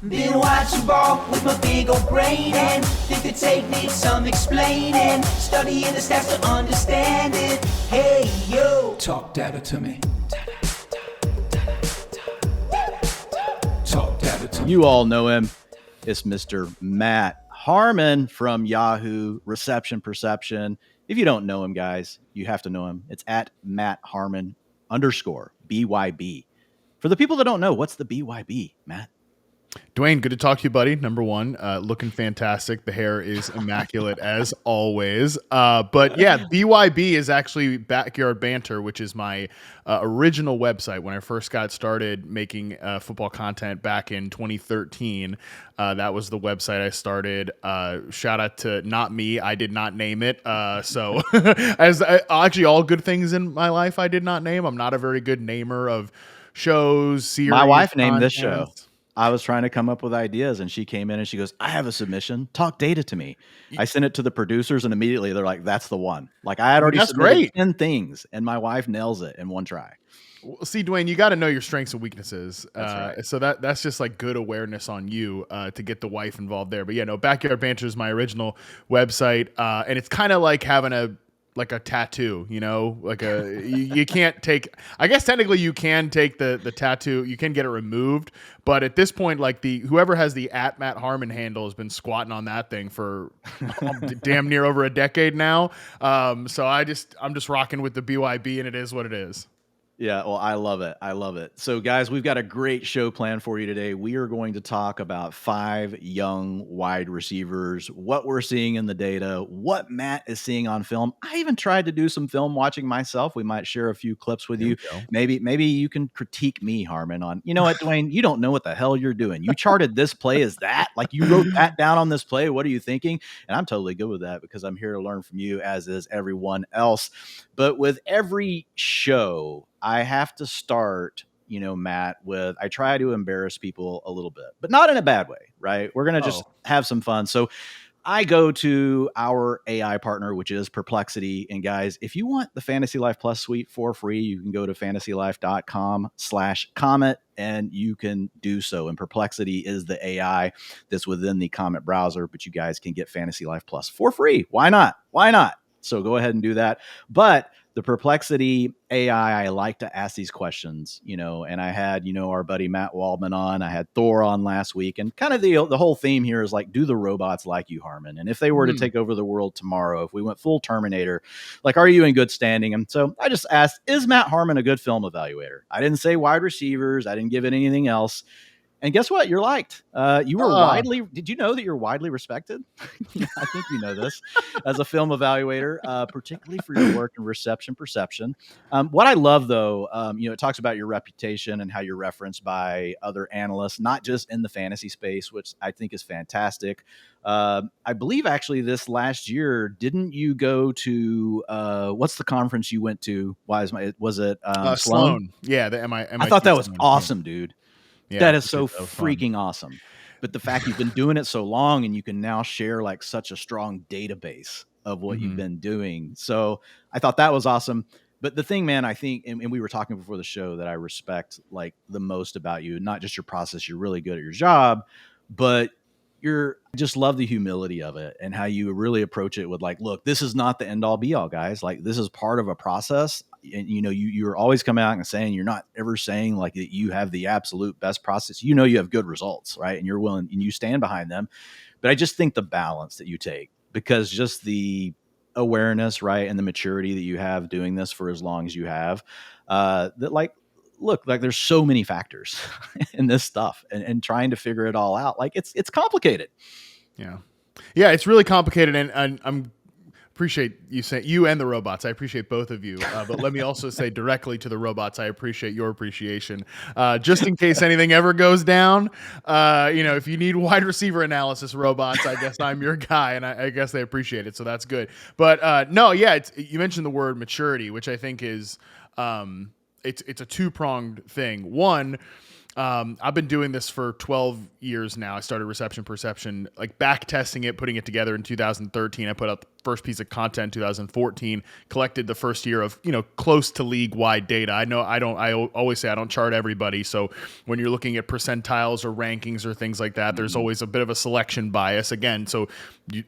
Been watching ball with my big old brain and think the tape needs some explaining. Studying the stats to understand it. Hey, yo. Talk data to me. Talk data to me. You all know him. It's Mr. Matt Harmon from Yahoo Reception Preception. If you don't know him, guys, you have to know him. It's at Matt Harmon _ BYB. For the people that don't know, what's the BYB, Matt? Dwain, good to talk to you, buddy. Number one, looking fantastic. The hair is immaculate as always. But yeah, BYB is actually Backyard Banter, which is my original website when I first got started making football content back in 2013. That was the website I started. Shout out to not me. I did not name it. So actually all good things in my life I did not name. I'm not a very good namer of shows, series. My wife named this show. I was trying to come up with ideas and she came in and she goes, I have a submission. Talk data to me. I sent it to the producers and immediately they're like, that's the one. Like I had already submitted 10 things and my wife nails it in one try. Well, see, Dwain, you got to know your strengths and weaknesses. Right. So that's just like good awareness on you to get the wife involved there. But yeah, no, Backyard Banter is my original website. And it's kind of like having a tattoo, you know, like you can't take, I guess technically you can take the tattoo, you can get it removed. But at this point, like whoever has the at Matt Harmon handle has been squatting on that thing for damn near over a decade now. So I'm just rocking with the BYB and it is what it is. Yeah, well, I love it. I love it. So, guys, we've got a great show planned for you today. We are going to talk about 5 young wide receivers, what we're seeing in the data, what Matt is seeing on film. I even tried to do some film watching myself. We might share a few clips with you. Maybe you can critique me, Harmon, on, you know what, Dwain, you don't know what the hell you're doing. You charted this play as that. Like you wrote that down on this play. What are you thinking? And I'm totally good with that because I'm here to learn from you, as is everyone else. But with every show, I have to start, you know, Matt, with I try to embarrass people a little bit, but not in a bad way, right? We're going to just have some fun. So I go to our AI partner, which is Perplexity. And guys, if you want the Fantasy Life Plus suite for free, you can go to fantasylife.com/Comet and you can do so. And Perplexity is the AI that's within the Comet browser, but you guys can get Fantasy Life Plus for free. Why not? Why not? So go ahead and do that. But the Perplexity AI, I like to ask these questions, you know, and I had, you know, our buddy Matt Waldman on, I had Thor on last week, and kind of the whole theme here is like, do the robots like you, Harmon? And if they were to take over the world tomorrow, if we went full Terminator, like, are you in good standing? And so I just asked, is Matt Harmon a good film evaluator? I didn't say wide receivers. I didn't give it anything else. And guess what? You're liked. You were did you know that you're widely respected? I think you know this as a film evaluator, particularly for your work in reception perception. What I love, though, you know, it talks about your reputation and how you're referenced by other analysts, not just in the fantasy space, which I think is fantastic. I believe actually this last year, didn't you go to what's the conference you went to? Was it Sloan? Yeah, the MIT. I thought that was awesome, dude. Yeah, that is so freaking awesome. But the fact you've been doing it so long and you can now share like such a strong database of what you've been doing. So I thought that was awesome. But the thing, man, I think, and we were talking before the show, that I respect like the most about you, not just your process, you're really good at your job, but I just love the humility of it and how you really approach it with like, look, this is not the end all be all, guys. Like this is part of a process. And, you know, you're always coming out and saying, you're not ever saying like that you have the absolute best process. You know, you have good results, right? And you're willing and you stand behind them. But I just think the balance that you take, because just the awareness, right, and the maturity that you have doing this for as long as you have, that like, look, like there's so many factors in this stuff and trying to figure it all out. Like it's complicated. Yeah. Yeah. It's really complicated. And I'm appreciate you saying, you and the robots. I appreciate both of you. But let me also say directly to the robots, I appreciate your appreciation. Just in case anything ever goes down, you know, if you need wide receiver analysis robots, I guess I'm your guy, and I guess they appreciate it. So that's good. But no, yeah, you mentioned the word maturity, which I think is, it's a two-pronged thing. One, I've been doing this for 12 years now. I started Reception Preception, like back testing it, putting it together in 2013. I put out the first piece of content in 2014, collected the first year of, close to league wide data. I always say I don't chart everybody. So when you're looking at percentiles or rankings or things like that, there's always a bit of a selection bias again. So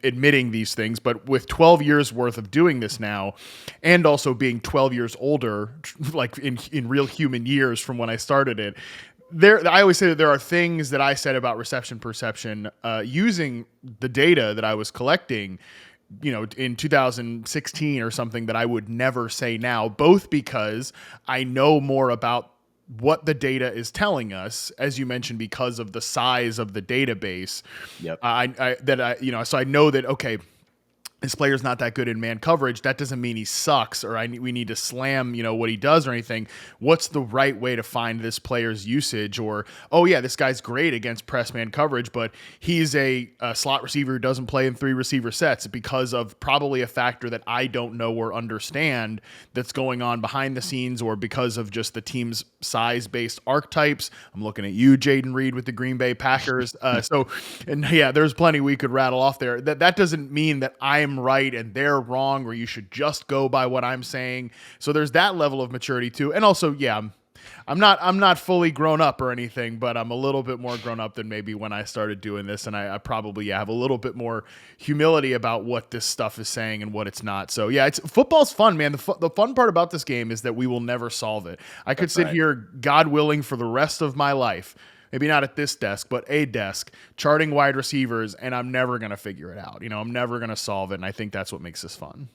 admitting these things, but with 12 years worth of doing this now, and also being 12 years older, like in real human years from when I started it, I always say that there are things that I said about Reception Perception using the data that I was collecting, in 2016 or something, that I would never say now, both because I know more about what the data is telling us, as you mentioned, because of the size of the database. Yep. So I know that, okay, this player's not that good in man coverage. That doesn't mean he sucks or we need to slam, what he does or anything. What's the right way to find this player's usage? Or, oh yeah, this guy's great against press man coverage, but he's a slot receiver who doesn't play in 3 receiver sets because of probably a factor that I don't know or understand that's going on behind the scenes, or because of just the team's size-based archetypes. I'm looking at you, Jaden Reed, with the Green Bay Packers. There's plenty we could rattle off there. That doesn't mean that I am right and they're wrong, or you should just go by what I'm saying. So there's that level of maturity too. And also, I'm not fully grown up or anything, but I'm a little bit more grown up than maybe when I started doing this. And I probably have a little bit more humility about what this stuff is saying and what it's not. So football's fun, man. The fun part about this game is that we will never solve it. I could sit here, God willing, for the rest of my life, maybe not at this desk, but a desk, charting wide receivers, and I'm never going to figure it out. I'm never going to solve it, and I think that's what makes this fun.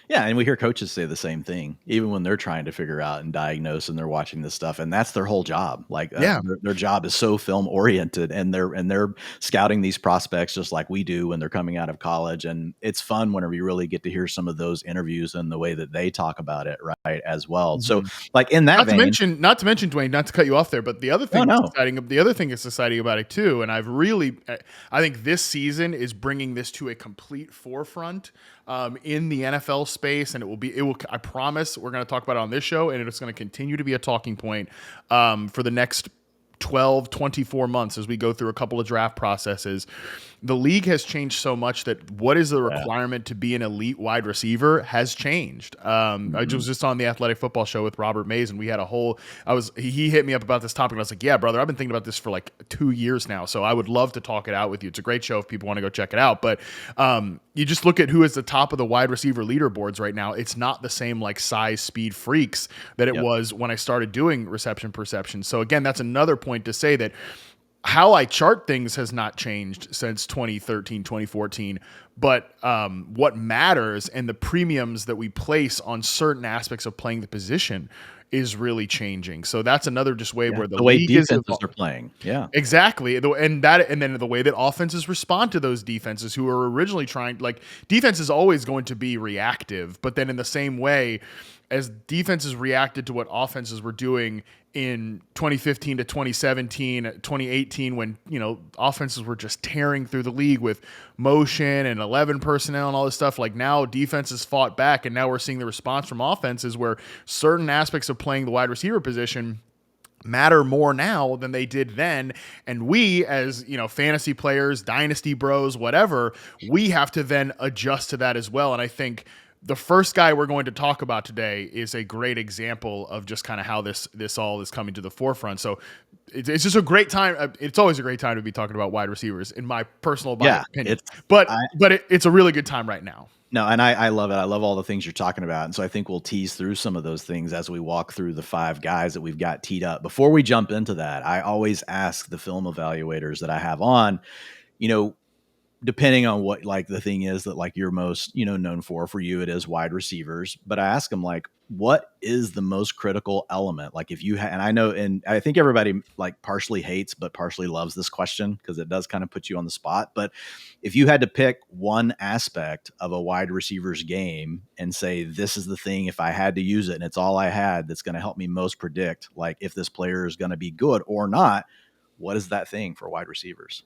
Yeah, and we hear coaches say the same thing, even when they're trying to figure out and diagnose and they're watching this stuff, and that's their whole job. Like, their job is so film oriented, and they're scouting these prospects just like we do when they're coming out of college. And it's fun whenever you really get to hear some of those interviews and the way that they talk about it, right, as well. Mm-hmm. So, like in that not to mention, Dwayne, not to cut you off there, but the other thing that's exciting about it too, and I think this season is bringing this to a complete forefront in the NFL space, and it will. I promise we're going to talk about it on this show, and it's going to continue to be a talking point for the next 12, 24 months as we go through a couple of draft processes. The league has changed so much that what is the requirement to be an elite wide receiver has changed. I was just on the Athletic Football Show with Robert Mays, and we had he hit me up about this topic, and I was like, yeah, brother, I've been thinking about this for like 2 years now, so I would love to talk it out with you. It's a great show if people want to go check it out, but you just look at who is the top of the wide receiver leaderboards right now. It's not the same like size, speed freaks that it was when I started doing Reception Perception. So again, that's another point to say that how I chart things has not changed since 2013, 2014, but what matters and the premiums that we place on certain aspects of playing the position is really changing. So that's another just way where the way defenses are playing. Yeah, exactly. And then the way that offenses respond to those defenses who are originally trying, like, defense is always going to be reactive, but then in the same way as defenses reacted to what offenses were doing in 2015 to 2017, 2018, when, offenses were just tearing through the league with motion and 11 personnel and all this stuff. Like, now defenses fought back, and now we're seeing the response from offenses where certain aspects of playing the wide receiver position matter more now than they did then. And we, as fantasy players, dynasty bros, whatever, we have to then adjust to that as well. And I think the first guy we're going to talk about today is a great example of just kind of how this all is coming to the forefront. So it's just a great time. It's always a great time to be talking about wide receivers, in my personal opinion. It's a really good time right now. No, and I love it. I love all the things you're talking about. And so I think we'll tease through some of those things as we walk through the 5 guys that we've got teed up. Before we jump into that, I always ask the film evaluators that I have on, depending on what like the thing is that like you're most, known for you, it is wide receivers. But I ask them like, what is the most critical element? Like if you and I know, and I think everybody like partially hates, but partially loves this question because it does kind of put you on the spot. But if you had to pick one aspect of a wide receiver's game and say, this is the thing, if I had to use it and it's all I had, that's going to help me most predict like if this player is going to be good or not, what is that thing for wide receivers?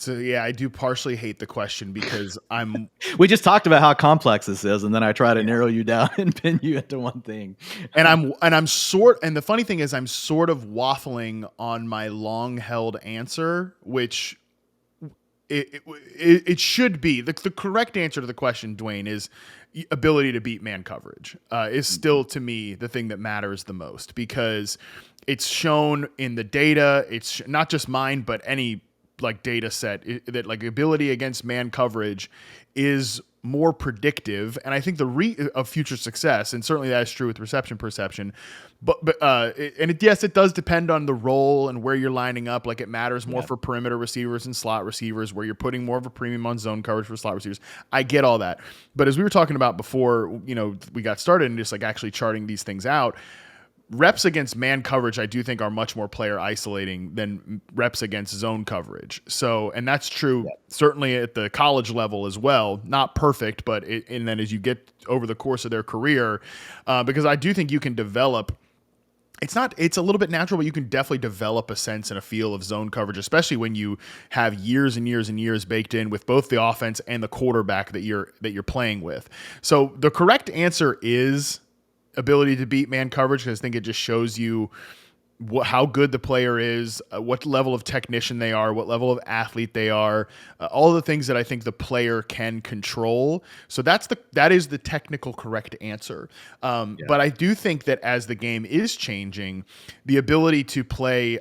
So yeah, I do partially hate the question because We just talked about how complex this is, and then I try to narrow you down and pin you into one thing. and the funny thing is I'm sort of waffling on my long held answer, which it should be the correct answer to the question, Dwain, is ability to beat man coverage is still to me the thing that matters the most, because it's shown in the data. It's not just mine, but any like data set that like ability against man coverage is more predictive, and I think of future success, and certainly that is true with reception perception. Yes, it does depend on the role and where you're lining up. Like it matters more for perimeter receivers and slot receivers, where you're putting more of a premium on zone coverage for slot receivers. I get all that, but as we were talking about before, we got started and just like actually charting these things out. Reps against man coverage, I do think, are much more player isolating than reps against zone coverage. So, and that's true certainly at the college level as well. Not perfect, but and then as you get over the course of their career, because I do think you can develop. It's a little bit natural, but you can definitely develop a sense and a feel of zone coverage, especially when you have years and years and years baked in with both the offense and the quarterback that you're playing with. So the correct answer is ability to beat man coverage, because I think it just shows you how good the player is, what level of technician they are, what level of athlete they are, all the things that I think the player can control. So that is the technical correct answer. But I do think that as the game is changing, the ability to play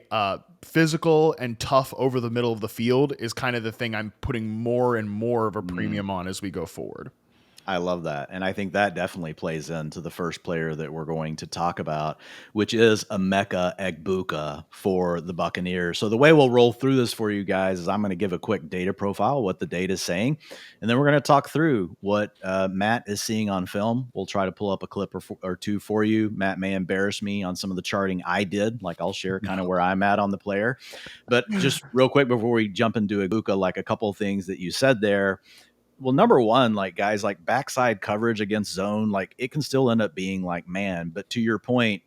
physical and tough over the middle of the field is kind of the thing I'm putting more and more of a premium on as we go forward. I love that. And I think that definitely plays into the first player that we're going to talk about, which is Emeka Egbuka for the Buccaneers. So the way we'll roll through this for you guys is I'm going to give a quick data profile, what the data is saying, and then we're going to talk through what Matt is seeing on film. We'll try to pull up a clip or two for you. Matt may embarrass me on some of the charting I did. Like I'll share kind of where I'm at on the player. But just real quick before we jump into Egbuka, like a couple of things that you said there. Well, number one, like guys, like backside coverage against zone, like it can still end up being like man. But to your point,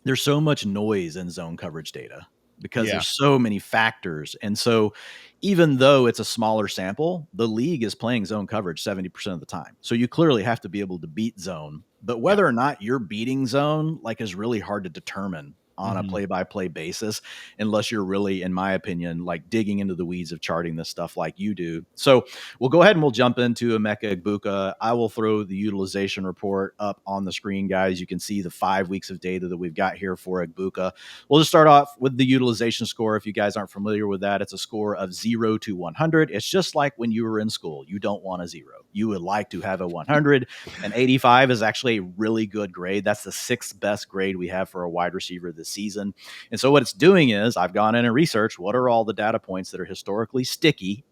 there's so much noise in zone coverage data because there's so many factors. And so even though it's a smaller sample, the league is playing zone coverage 70% of the time. So you clearly have to be able to beat zone. But whether or not you're beating zone, like, is really hard to determine on a play-by-play basis, unless you're really, in my opinion, like digging into the weeds of charting this stuff like you do. So we'll go ahead and we'll jump into Emeka Egbuka. I will throw the utilization report up on the screen, guys. You can see the 5 weeks of data that we've got here for Egbuka. We'll just start off with the utilization score. If you guys aren't familiar with that, it's a score of 0 to 100. It's just like when you were in school. You don't want a 0. You would like to have a 100. An 85 is actually a really good grade. That's the 6th best grade we have for a wide receiver this season. And so what it's doing is I've gone in and researched what are all the data points that are historically sticky,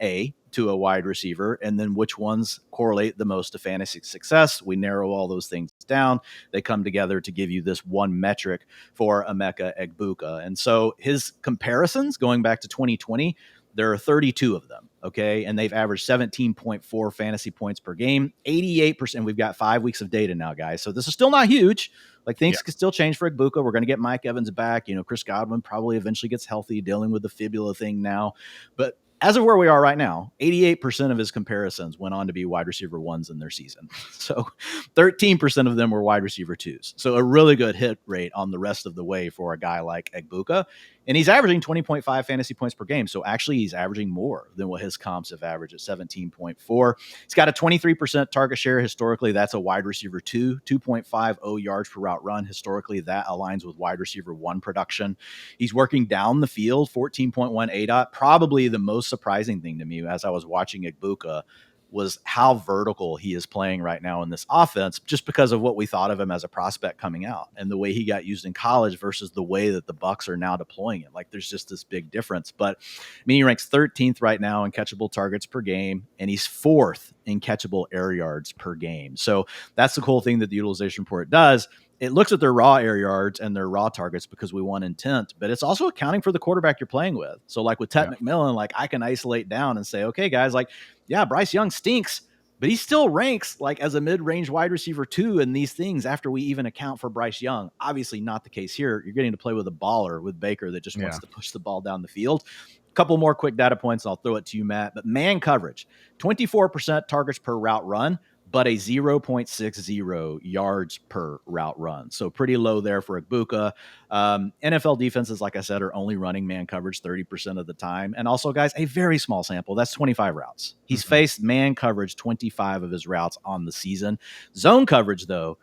to a wide receiver, and then which ones correlate the most to fantasy success. We narrow all those things down. They come together to give you this one metric for Emeka Egbuka. And so his comparisons going back to 2020, there are 32 of them. Okay. And they've averaged 17.4 fantasy points per game, 88%. We've got 5 weeks of data now, guys. So this is still not huge. Like things can still change for Egbuka. We're going to get Mike Evans back. Chris Godwin probably eventually gets healthy, dealing with the fibula thing now. But as of where we are right now, 88% of his comparisons went on to be wide receiver ones in their season. So 13% of them were wide receiver twos. So a really good hit rate on the rest of the way for a guy like Egbuka. And he's averaging 20.5 fantasy points per game. So actually he's averaging more than what his comps have averaged at 17.4. He's got a 23% target share. Historically, that's a wide receiver 2.50 yards per route run. Historically, that aligns with wide receiver 1 production. He's working down the field, 14.1 ADOT. Probably the most surprising thing to me as I was watching Egbuka was how vertical he is playing right now in this offense, just because of what we thought of him as a prospect coming out and the way he got used in college versus the way that the Bucs are now deploying it. Like there's just this big difference. But I mean, he ranks 13th right now in catchable targets per game, and he's 4th in catchable air yards per game. So that's the cool thing that the utilization report does. It looks at their raw air yards and their raw targets because we want intent, but it's also accounting for the quarterback you're playing with. So like with Ted McMillan, like I can isolate down and say, okay, guys, like, yeah, Bryce Young stinks, but he still ranks like as a mid-range wide receiver 2 in these things after we even account for Bryce Young. Obviously not the case here. You're getting to play with a baller with Baker that just wants to push the ball down the field. A couple more quick data points, and I'll throw it to you, Matt. But man coverage, 24% targets per route run, but a 0.60 yards per route run. So pretty low there for Egbuka. NFL defenses, like I said, are only running man coverage 30% of the time. And also, guys, a very small sample. That's 25 routes. He's faced man coverage 25 of his routes on the season. Zone coverage, though,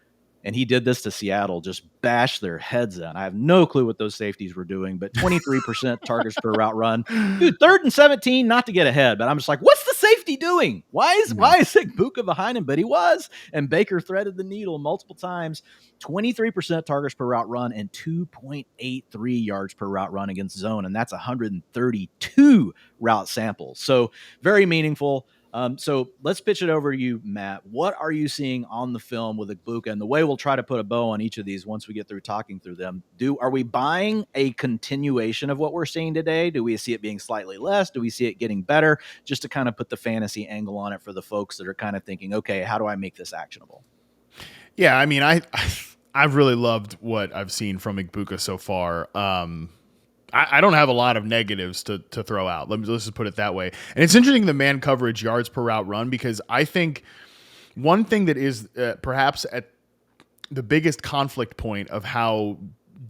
and he did this to Seattle, just bash their heads in. I have no clue what those safeties were doing, but 23% targets per route run. Dude, 3rd and 17, not to get ahead, but I'm just like, what's the safety doing? Why is Egbuka behind him? But he was, and Baker threaded the needle multiple times. 23% targets per route run and 2.83 yards per route run against zone, and that's 132 route samples. So very meaningful. So let's pitch it over to you, Matt. What are you seeing on the film with Egbuka? And the way we'll try to put a bow on each of these once we get through talking through them. Are we buying a continuation of what we're seeing today? Do we see it being slightly less? Do we see it getting better? Just to kind of put the fantasy angle on it for the folks that are kind of thinking, okay, how do I make this actionable? Yeah, I mean, I've really loved what I've seen from Egbuka so far. I don't have a lot of negatives to throw out. Let's just put it that way. And it's interesting, the man coverage yards per route run, because I think one thing that is perhaps at the biggest conflict point of how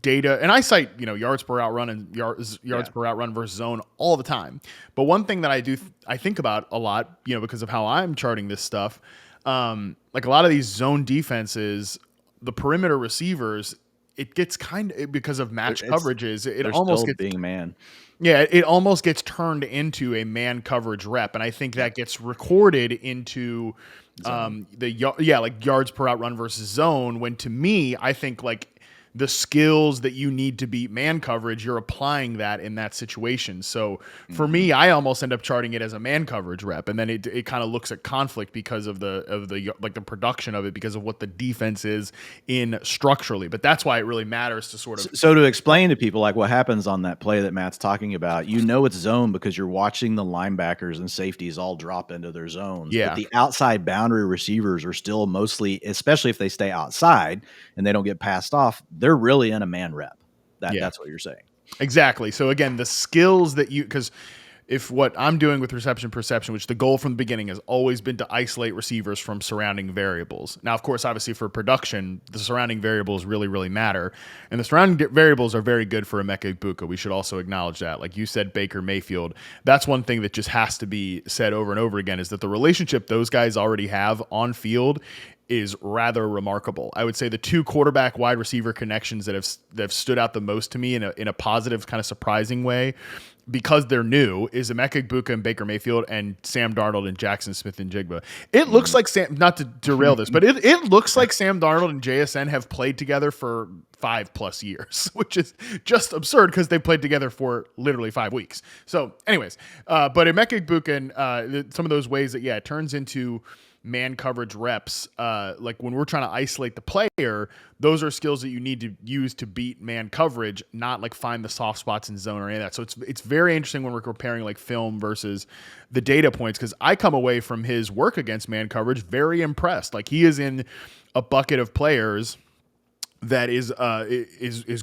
data, and I cite, yards per route run and yards per route run versus zone all the time. But one thing that I think about a lot, because of how I'm charting this stuff, like a lot of these zone defenses, the perimeter receivers, it gets because of match coverages. It almost gets being man. Yeah, it almost gets turned into a man coverage rep, and I think that gets recorded into like yards per out run versus zone. When to me, I think like the skills that you need to beat man coverage, you're applying that in that situation. So for me, I almost end up charting it as a man coverage rep, and then it kind of looks at conflict because of the like the production of it, because of what the defense is in structurally. But that's why it really matters to sort of. So to explain to people like what happens on that play that Matt's talking about, it's zone because you're watching the linebackers and safeties all drop into their zones. Yeah. But the outside boundary receivers are still mostly, especially if they stay outside and they don't get passed off, they're really in a man rep. That's what you're saying. Exactly. So again, the skills that because if what I'm doing with reception perception, which the goal from the beginning has always been to isolate receivers from surrounding variables. Now, of course, obviously for production, the surrounding variables really, really matter. And the surrounding variables are very good for Emeka Egbuka. We should also acknowledge that. Like you said, Baker Mayfield, that's one thing that just has to be said over and over again, is that the relationship those guys already have on field is rather remarkable. I would say the two quarterback wide receiver connections that have stood out the most to me in a positive, kind of surprising way, because they're new, is Emeka Egbuka and Baker Mayfield, and Sam Darnold and Jackson Smith-Njigba. It looks like not to derail this, but it looks like Sam Darnold and JSN have played together for 5+ years, which is just absurd because they played together for literally 5 weeks. So anyways, but Emeka Egbuka and some of those ways that, it turns into man coverage reps, like when we're trying to isolate the player, those are skills that you need to use to beat man coverage, not like find the soft spots in zone or any of that. So it's very interesting when we're comparing like film versus the data points, because I come away from his work against man coverage very impressed. Like he is in a bucket of players that is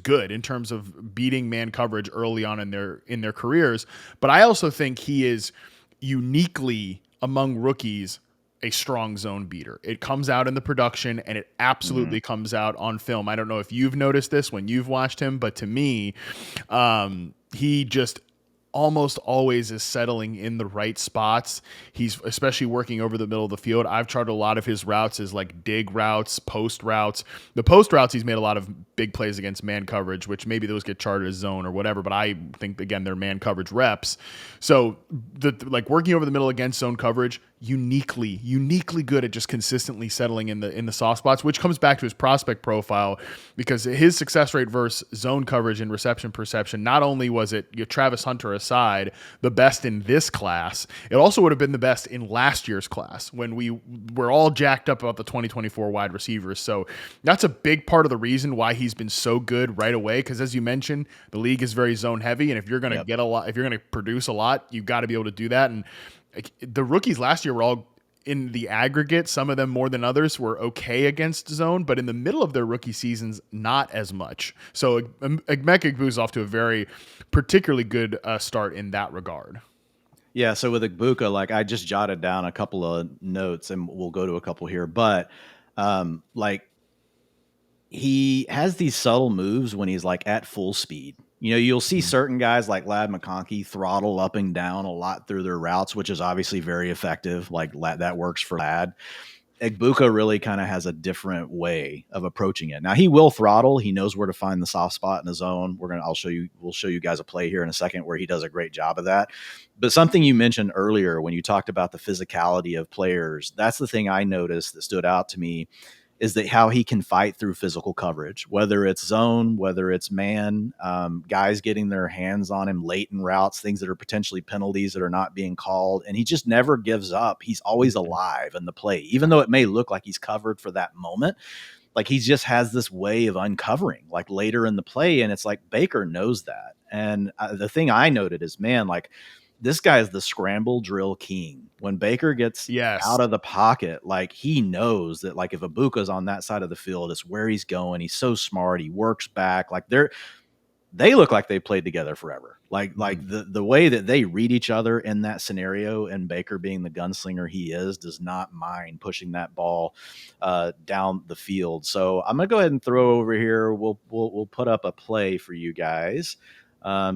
good in terms of beating man coverage early on in their careers. But I also think he is uniquely among rookies a strong zone beater. It comes out in the production, and it absolutely comes out on film. I don't know if you've noticed this when you've watched him, but to me, he just almost always is settling in the right spots. He's especially working over the middle of the field. I've charted a lot of his routes as like dig routes, post routes. The post routes, he's made a lot of big plays against man coverage, which maybe those get charted as zone or whatever, but I think, again, they're man coverage reps. So like working over the middle against zone coverage, uniquely good at just consistently settling in the soft spots, which comes back to his prospect profile, because his success rate versus zone coverage and reception perception, not only was it, Travis Hunter aside, the best in this class, it also would have been the best in last year's class when we were all jacked up about the 2024 wide receivers. So that's a big part of the reason why he's been so good right away, because as you mentioned, the league is very zone heavy, and if you're going to get a lot, if you're going to produce a lot, you've got to be able to do that. And the rookies last year were all in the aggregate, some of them more than others were okay against zone, but in the middle of their rookie seasons, not as much. So Emeka Egbuka is off to a very particularly good start in that regard. Yeah, so with Egbuka, like I just jotted down a couple of notes, and we'll go to a couple here, but like he has these subtle moves when he's like at full speed. You know, you'll see certain guys like Ladd McConkey throttle up and down a lot through their routes, which is obviously very effective. Like that works for Ladd. Egbuka really kind of has a different way of approaching it. Now he will throttle. He knows where to find the soft spot in the zone. We'll show you guys a play here in a second where he does a great job of that. But something you mentioned earlier when you talked about the physicality of players, that's the thing I noticed that stood out to me, is that how he can fight through physical coverage, whether it's zone, whether it's man, guys getting their hands on him late in routes, things that are potentially penalties that are not being called. And he just never gives up. He's always alive in the play, even though it may look like he's covered for that moment. Like he just has this way of uncovering like later in the play. And it's like Baker knows that. And the thing I noted is, man, like this guy is the scramble drill king. When Baker gets out of the pocket, like he knows that like if Egbuka's on that side of the field, it's where he's going. He's so smart. He works back. Like they look like they played together forever. Like the way that they read each other in that scenario, and Baker being the gunslinger he is, does not mind pushing that ball down the field. So I'm gonna go ahead and throw over here. We'll put up a play for you guys.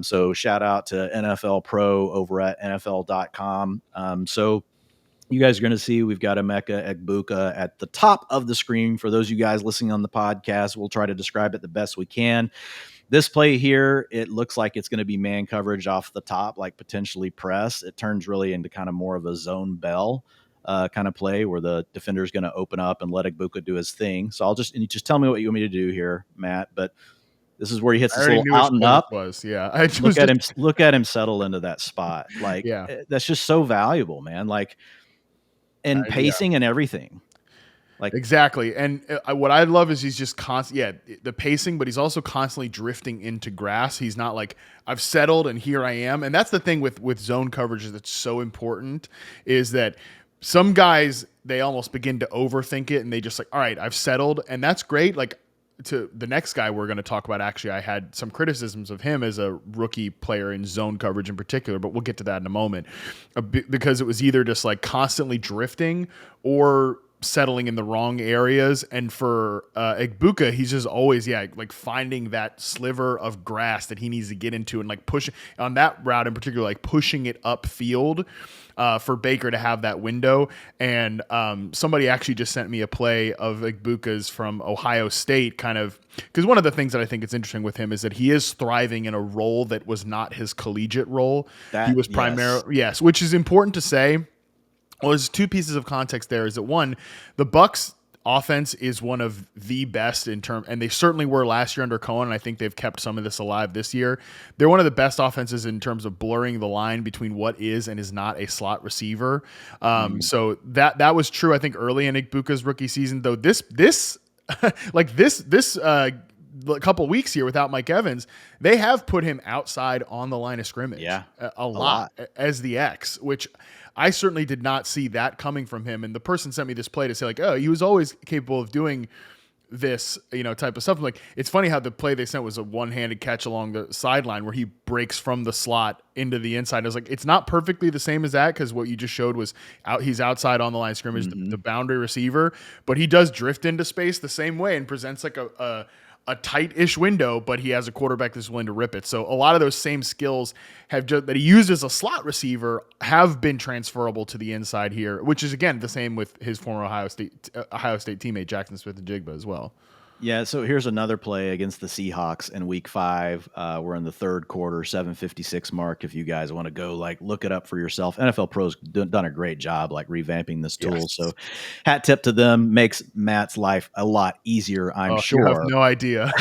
So shout out to NFL Pro over at NFL.com. So you guys are going to see we've got Emeka Egbuka at the top of the screen. For those of you guys listening on the podcast, we'll try to describe it the best we can. This play here, it looks like it's going to be man coverage off the top, like potentially press. It turns really into kind of more of a zone bell kind of play where the defender is going to open up and let Egbuka do his thing. So you just tell me what you want me to do here, Matt. But this is where he hits this little out and up. Look at him settle into that spot. Like that's just so valuable, man. Like, and pacing and everything. Like exactly. And what I love is he's just the pacing, but he's also constantly drifting into grass. He's not like, I've settled and here I am. And that's the thing with zone coverage that's so important, is that some guys, they almost begin to overthink it and they just like, all right, I've settled. And that's great. Like, to the next guy we're going to talk about, actually, I had some criticisms of him as a rookie player in zone coverage in particular, but we'll get to that in a moment, because it was either just like constantly drifting or settling in the wrong areas. And for Egbuka, he's just always like finding that sliver of grass that he needs to get into and like pushing on that route in particular, like pushing it upfield for Baker to have that window. And somebody actually just sent me a play of Egbuka's from Ohio State, kind of, because one of the things that I think is interesting with him is that he is thriving in a role that was not his collegiate role. He was primarily, which is important to say. Well, there's two pieces of context there. Is that one, the Bucs offense is one of the best in term, and they certainly were last year under Cohen. And I think they've kept some of this alive this year. They're one of the best offenses in terms of blurring the line between what is and is not a slot receiver. So that was true, I think, early in Egbuka's rookie season. Though this a couple weeks here without Mike Evans, they have put him outside on the line of scrimmage a lot as the X, which I certainly did not see that coming from him. And the person sent me this play to say like, oh, he was always capable of doing this, type of stuff. I'm like, it's funny how the play they sent was a one-handed catch along the sideline where he breaks from the slot into the inside. I was like, it's not perfectly the same as that, because what you just showed was he's outside on the line of scrimmage, the boundary receiver, but he does drift into space the same way and presents like a tight-ish window, but he has a quarterback that's willing to rip it. So a lot of those same skills that he used as a slot receiver have been transferable to the inside here, which is, again, the same with his former Ohio State teammate Jackson Smith-Njigba as well. Yeah, so here's another play against the Seahawks in Week 5. We're in the third quarter, 7:56 mark. If you guys want to go look it up for yourself, NFL Pro's done a great job revamping this tool. Yes. So, hat tip to them. Makes Matt's life a lot easier, I'm sure. You have no idea.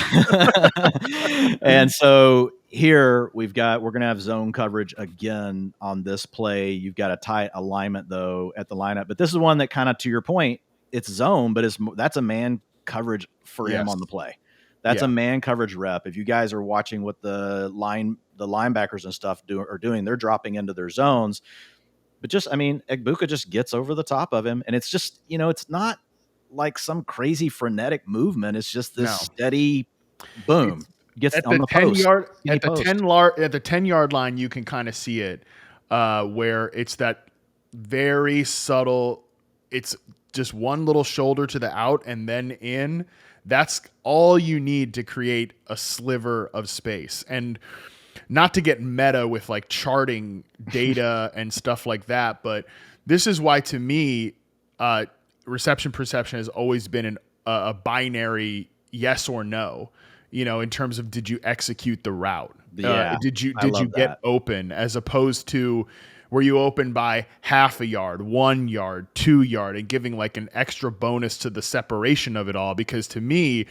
And so here we're going to have zone coverage again on this play. You've got a tight alignment though at the lineup, but this is one that kind of, to your point, it's zone, but that's a man coverage for him on the play. That's a man coverage rep. If you guys are watching what the linebackers and stuff are doing, they're dropping into their zones. But just, I mean, Egbuka just gets over the top of him, and it's just, it's not like some crazy frenetic movement. It's just this steady boom. Gets at on the the 10 post. yard Skinny at the post. 10-yard line. You can kind of see it, where it's that very subtle. It's just one little shoulder to the out and then in. That's all you need to create a sliver of space. And not to get meta with like charting data and stuff like that, but this is why, to me, reception perception has always been a binary yes or no. In terms of, did you execute the route? Yeah, did you get open, as opposed to were you open by half a yard, 1 yard, 2 yard, and giving like an extra bonus to the separation of it all? Because to me,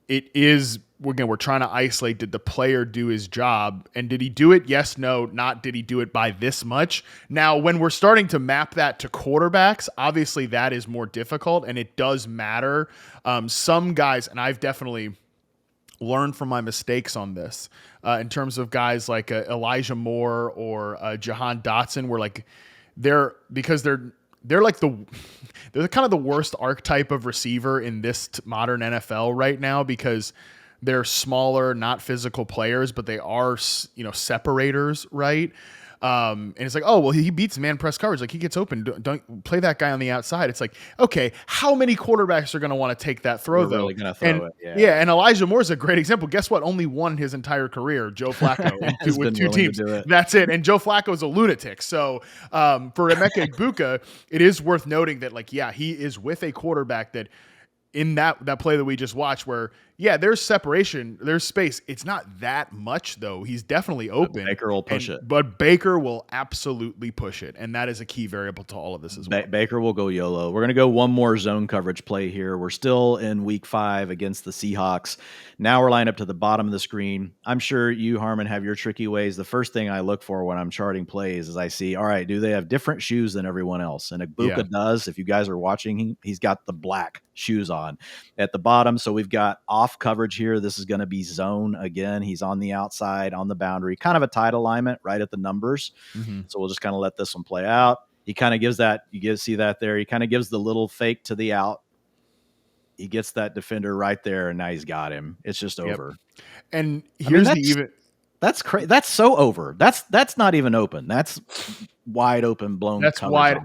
it is, again, we're trying to isolate, did the player do his job? And did he do it? Yes, no, not did he do it by this much? Now, when we're starting to map that to quarterbacks, obviously that is more difficult, and it does matter. Some guys, and I've definitely learned from my mistakes on this, in terms of guys like Elijah Moore or Jahan Dotson, where like they're like they're kind of the worst archetype of receiver in this modern NFL right now, because they're smaller, not physical players, but they are, separators, right? And it's like, oh, well, he beats man press coverage. Like, he gets open. Don't play that guy on the outside. It's like, okay, how many quarterbacks are going to want to take that throw, though? Really gonna throw it. Yeah, and Elijah Moore is a great example. Guess what? Only one his entire career, Joe Flacco, with 2 teams. That's it. And Joe Flacco is a lunatic. So for Emeka Egbuka, it is worth noting that, like, yeah, he is with a quarterback that, in that play that we just watched, where, yeah, there's separation, there's space. It's not that much, though. He's definitely open. But Baker will push it. But Baker will absolutely push it, and that is a key variable to all of this as well. Baker will go YOLO. We're going to go one more zone coverage play here. We're still in week 5 against the Seahawks. Now we're lined up to the bottom of the screen. I'm sure you, Harmon, have your tricky ways. The first thing I look for when I'm charting plays is I see, all right, do they have different shoes than everyone else? And Egbuka does. If you guys are watching, he's got the black shoes on at the bottom. So we've got off coverage here. This is going to be zone again. He's on the outside, on the boundary, kind of a tight alignment right at the numbers. Mm-hmm. So we'll just kind of let this one play out. He kind of gives that, see that there. He kind of gives the little fake to the out. He gets that defender right there, and now he's got him. It's just over. And here's that's crazy. That's so over. That's not even open. That's wide open, blown. That's wide.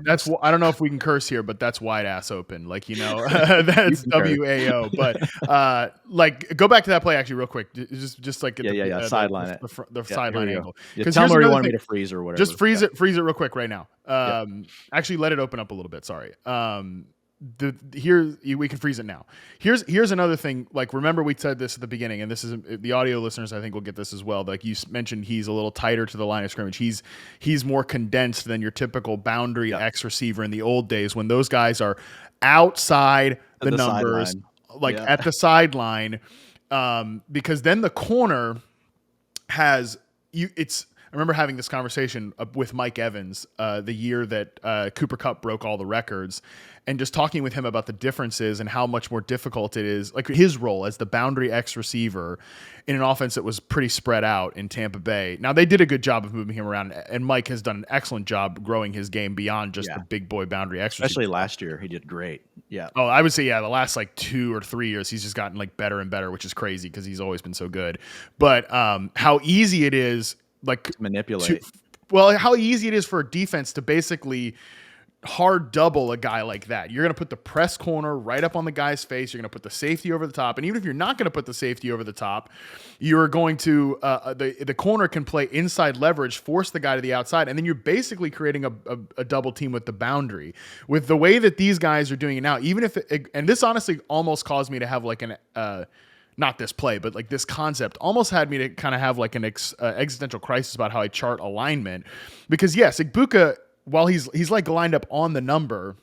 I don't know if we can curse here, but that's wide ass open. Like, that's WAO. But like, go back to that play actually real quick. Just like sideline it. The sideline angle. Because tell me where you want me to freeze or whatever. Just freeze it real quick right now. Actually, let it open up a little bit. Sorry. We can freeze it now. Here's another thing. Like, remember we said this at the beginning, and this is the audio listeners, I think, will get this as well. Like you mentioned, he's a little tighter to the line of scrimmage. He's more condensed than your typical boundary X receiver in the old days, when those guys are outside the numbers, at the sideline, because then the corner has you. I remember having this conversation with Mike Evans the year that Cooper Kupp broke all the records, and just talking with him about the differences and how much more difficult it is, like his role as the boundary X receiver in an offense that was pretty spread out in Tampa Bay. Now, they did a good job of moving him around, and Mike has done an excellent job growing his game beyond just the big boy boundary X receiver. Especially last year, he did great. Yeah. Oh, I would say, the last like 2 or 3 years, he's just gotten like better and better, which is crazy because he's always been so good. But how easy it is, like, manipulate. How easy it is for a defense to basically hard double a guy like that. You're going to put the press corner right up on the guy's face. You're going to put the safety over the top. And even if you're not going to put the safety over the top, you're going to the corner can play inside leverage, force the guy to the outside, and then you're basically creating a double team with the boundary. With the way that these guys are doing it now, even if and this honestly almost caused me to have like an not this play, but like this concept almost had me to kind of have like an existential crisis about how I chart alignment, because yes, Egbuka, while he's like lined up on the number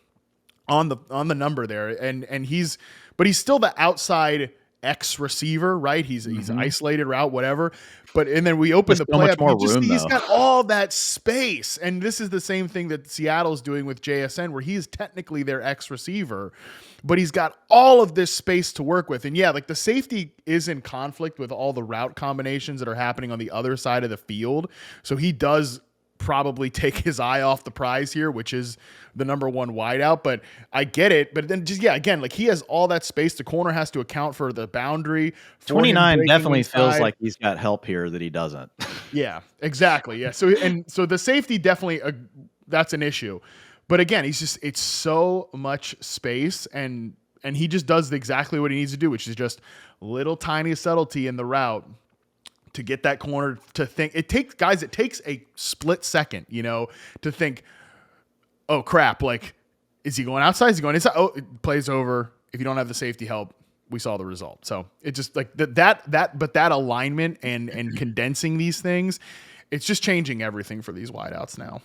there, and he's still the outside X receiver, right? He's isolated route, whatever. And then we open the play up. He's got all that space, and this is the same thing that Seattle's doing with JSN, where he is technically their X receiver, but he's got all of this space to work with. And like the safety is in conflict with all the route combinations that are happening on the other side of the field, so he does probably take his eye off the prize here, which is the number one wideout. But I get it. But then just, again, like he has all that space. The corner has to account for the boundary. 29 definitely feels like he's got help here that he doesn't. Yeah, exactly. Yeah. So the safety definitely, that's an issue. But again, it's so much space, and he just does exactly what he needs to do, which is just little tiny subtlety in the route to get that corner to think. It takes a split second, to think, oh crap, like, is he going outside? Is he going inside? Oh, it plays over. If you don't have the safety help, we saw the result. So it just like but that alignment and condensing these things, it's just changing everything for these wideouts now.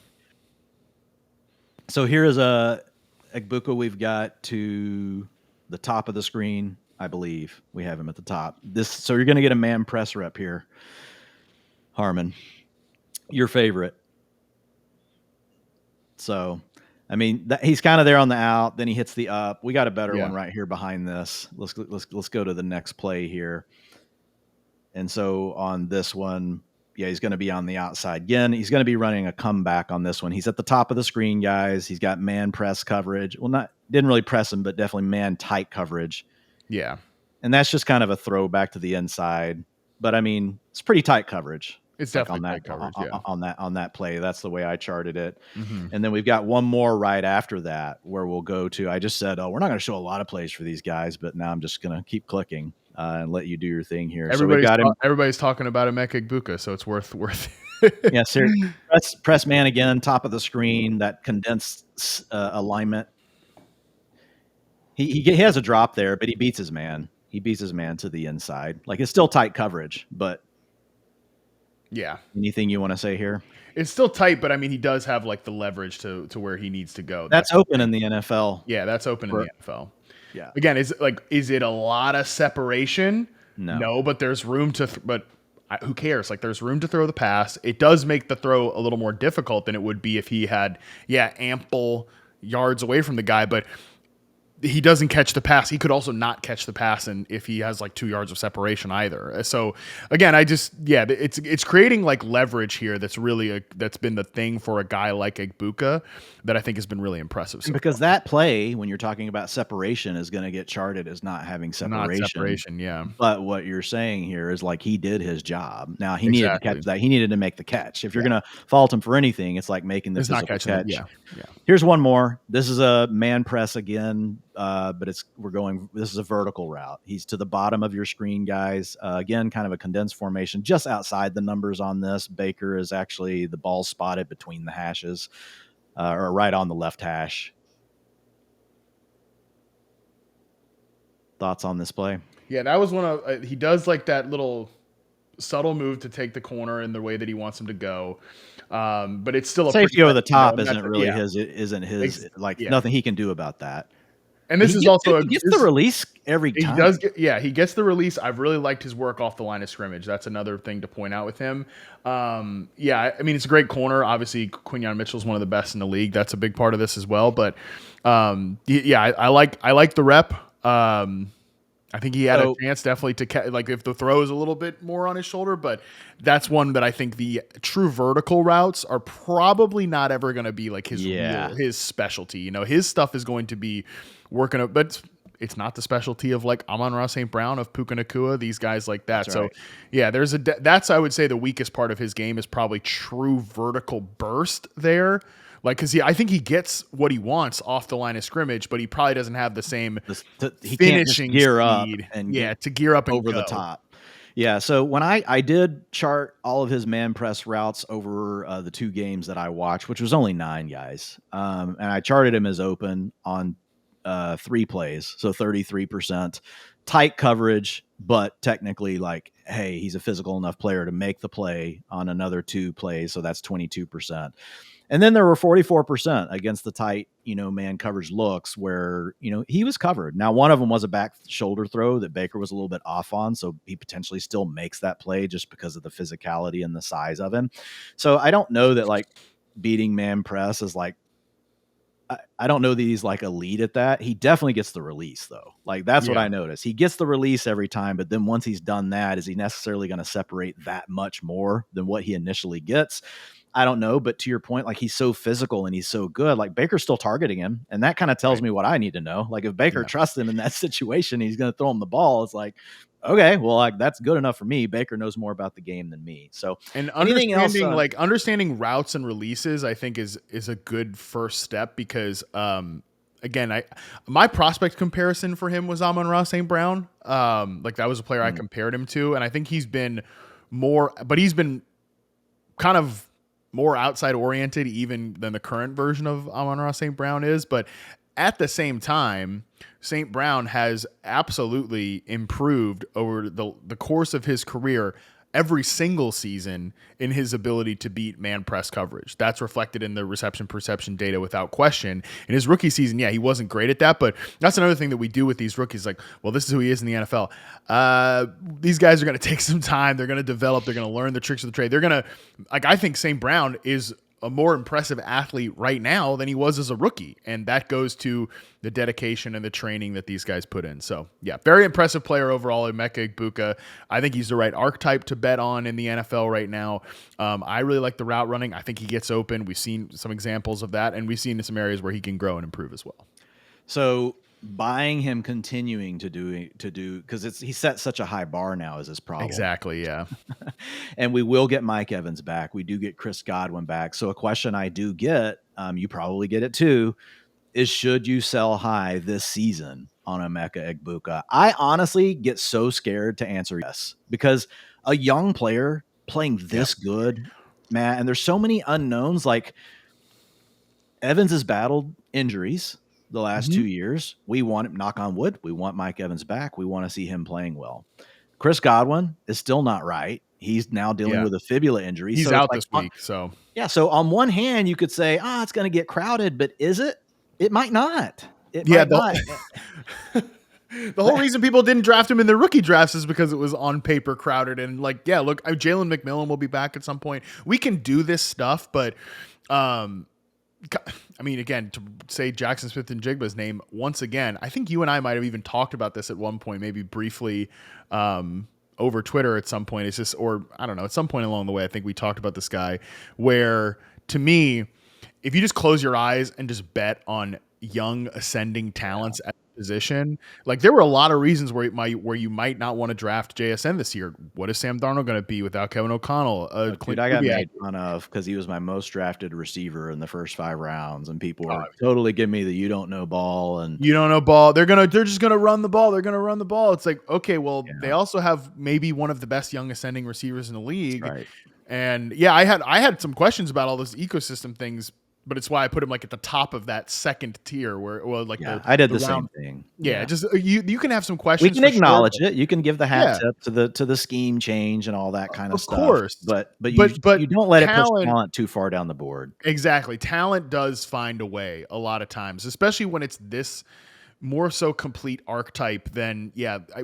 So here is Egbuka. We've got to the top of the screen. I believe we have him at the top. So you're going to get a man press rep here. Harmon, your favorite. So, I mean, he's kind of there on the out. Then he hits the up. We got a better one right here behind this. Let's go to the next play here. And so on this one, he's going to be on the outside. Again, he's going to be running a comeback on this one. He's at the top of the screen, guys. He's got man press coverage. Well, didn't really press him, but definitely man tight coverage. Yeah. And that's just kind of a throwback to the inside. But I mean, it's pretty tight coverage. It's definitely tight coverage, on that play. That's the way I charted it. Mm-hmm. And then we've got one more right after that where we'll go to, I just said, we're not going to show a lot of plays for these guys, but now I'm just going to keep clicking and let you do your thing here. Everybody's talking about Emeka Egbuka, so it's worth. Yeah, seriously. Press man again, top of the screen, that condensed alignment. He has a drop there, but he beats his man. He beats his man to the inside. Like, it's still tight coverage, but yeah. Anything you want to say here? It's still tight, but I mean, he does have like the leverage to where he needs to go. That's open in the NFL. Yeah, that's open in the NFL. Yeah. Again, is it a lot of separation? No, but there's room to. But who cares? Like, there's room to throw the pass. It does make the throw a little more difficult than it would be if he had ample yards away from the guy, but he doesn't catch the pass. He could also not catch the pass, and if he has like 2 yards of separation either. So again, it's creating like leverage here. That's really that's been the thing for a guy like Egbuka that I think has been really impressive. Because that play, when you're talking about separation, is going to get charted as not having separation. Not separation, yeah. But what you're saying here is like he did his job. Now he needed to catch that. He needed to make the catch. If you're going to fault him for anything, it's like making the physical catch. Yeah. Here's one more. This is a man press again. But this is a vertical route. He's to the bottom of your screen, guys. Again, kind of a condensed formation, just outside the numbers on this. Baker is actually the ball spotted between the hashes, or right on the left hash. Thoughts on this play? Yeah, that was one of he does like that little subtle move to take the corner in the way that he wants him to go. But it's still a safety over the top isn't really his. It isn't his. Nothing he can do about that. And this is also he gets the release every time. He gets the release. I've really liked his work off the line of scrimmage. That's another thing to point out with him. I mean, it's a great corner. Obviously, Quinyon Mitchell's one of the best in the league. That's a big part of this as well. But I like the rep. I think he had a chance definitely to catch, like if the throw is a little bit more on his shoulder, but that's one that I think the true vertical routes are probably not ever going to be like his specialty. His stuff is going to be working up, but it's not the specialty of like Amon-Ra St. Brown, of Puka Nacua, these guys like that. That's so right. That's I would say the weakest part of his game is probably true vertical burst there. Like, because I think he gets what he wants off the line of scrimmage, but he probably doesn't have the same he finishing can't gear speed. Up and to gear up and over the top. Yeah, so when I did chart all of his man press routes over the 2 games that I watched, which was only 9 guys, and I charted him as open on 3 plays, so 33%. Tight coverage, but technically, like, hey, he's a physical enough player to make the play on another 2 plays, so that's 22%. And then there were 44% against the tight, man coverage looks where, he was covered. Now, one of them was a back shoulder throw that Baker was a little bit off on, so he potentially still makes that play just because of the physicality and the size of him. So I don't know that like beating man press is like, I don't know that he's like elite at that. He definitely gets the release though. Like that's what I notice. He gets the release every time, but then once he's done that, is he necessarily going to separate that much more than what he initially gets? I don't know, but to your point, like he's so physical and he's so good, like Baker's still targeting him. And that kind of tells me what I need to know. Like if Baker trusts him in that situation, he's going to throw him the ball. It's like, okay, well, like that's good enough for me. Baker knows more about the game than me. So and understanding routes and releases, I think is a good first step because, again, my prospect comparison for him was Amon-Ra St. Brown. Like that was a player I compared him to. And I think he's been kind of more outside oriented even than the current version of Amon-Ra St. Brown is. But at the same time, St. Brown has absolutely improved over the course of his career every single season in his ability to beat man press coverage. That's reflected in the reception perception data without question. In his rookie season, he wasn't great at that, but that's another thing that we do with these rookies. Like, well, this is who he is in the NFL. These guys are going to take some time. They're going to develop. They're going to learn the tricks of the trade. They're going to, like, I think St. Brown is a more impressive athlete right now than he was as a rookie. And that goes to the dedication and the training that these guys put in. So yeah, very impressive player overall, Emeka Egbuka. I think he's the right archetype to bet on in the NFL right now. I really like the route running. I think he gets open. We've seen some examples of that, and we've seen some areas where he can grow and improve as well. So buying him continuing to do because he set such a high bar now is his problem. Exactly. Yeah. And we will get Mike Evans back. We do get Chris Godwin back. So a question I do get, you probably get it too, is should you sell high this season on Emeka Egbuka? I honestly get so scared to answer yes, because a young player playing this good, man, and there's so many unknowns. Like Evans has battled injuries the last 2 years. We want him, knock on wood, we want Mike Evans back. We want to see him playing well. Chris Godwin is still not right. He's now dealing with a fibula injury. He's out this week. So on one hand, you could say, it's going to get crowded, but is it? It might not. It might not. The whole reason people didn't draft him in their rookie drafts is because it was on paper crowded. And look, Jalen McMillan will be back at some point. We can do this stuff, but I mean, again, to say Jackson Smith and Jigba's name once again, I think you and I might have even talked about this at one point, maybe briefly over Twitter at some point. It's just, or I don't know, at some point along the way, I think we talked about this guy where, to me, if you just close your eyes and just bet on young ascending talents at the position, like there were a lot of reasons where you might not want to draft JSN this year. What is Sam Darnold going to be without Kevin O'Connell? Dude, I got made fun of because he was my most drafted receiver in the first 5 rounds, and people were totally giving me the you don't know ball and you don't know ball. They're just gonna run the ball. They're gonna run the ball. It's like, okay, well, they also have maybe one of the best young ascending receivers in the league. Right. And yeah, I had some questions about all those ecosystem things. But it's why I put him like at the top of that second tier I did the same thing. Yeah, just you can have some questions. We can acknowledge it. You can give the hat tip to the scheme change and all that kind of stuff. Of course. But you don't let it push talent too far down the board. Exactly. Talent does find a way a lot of times, especially when it's this more so complete archetype than,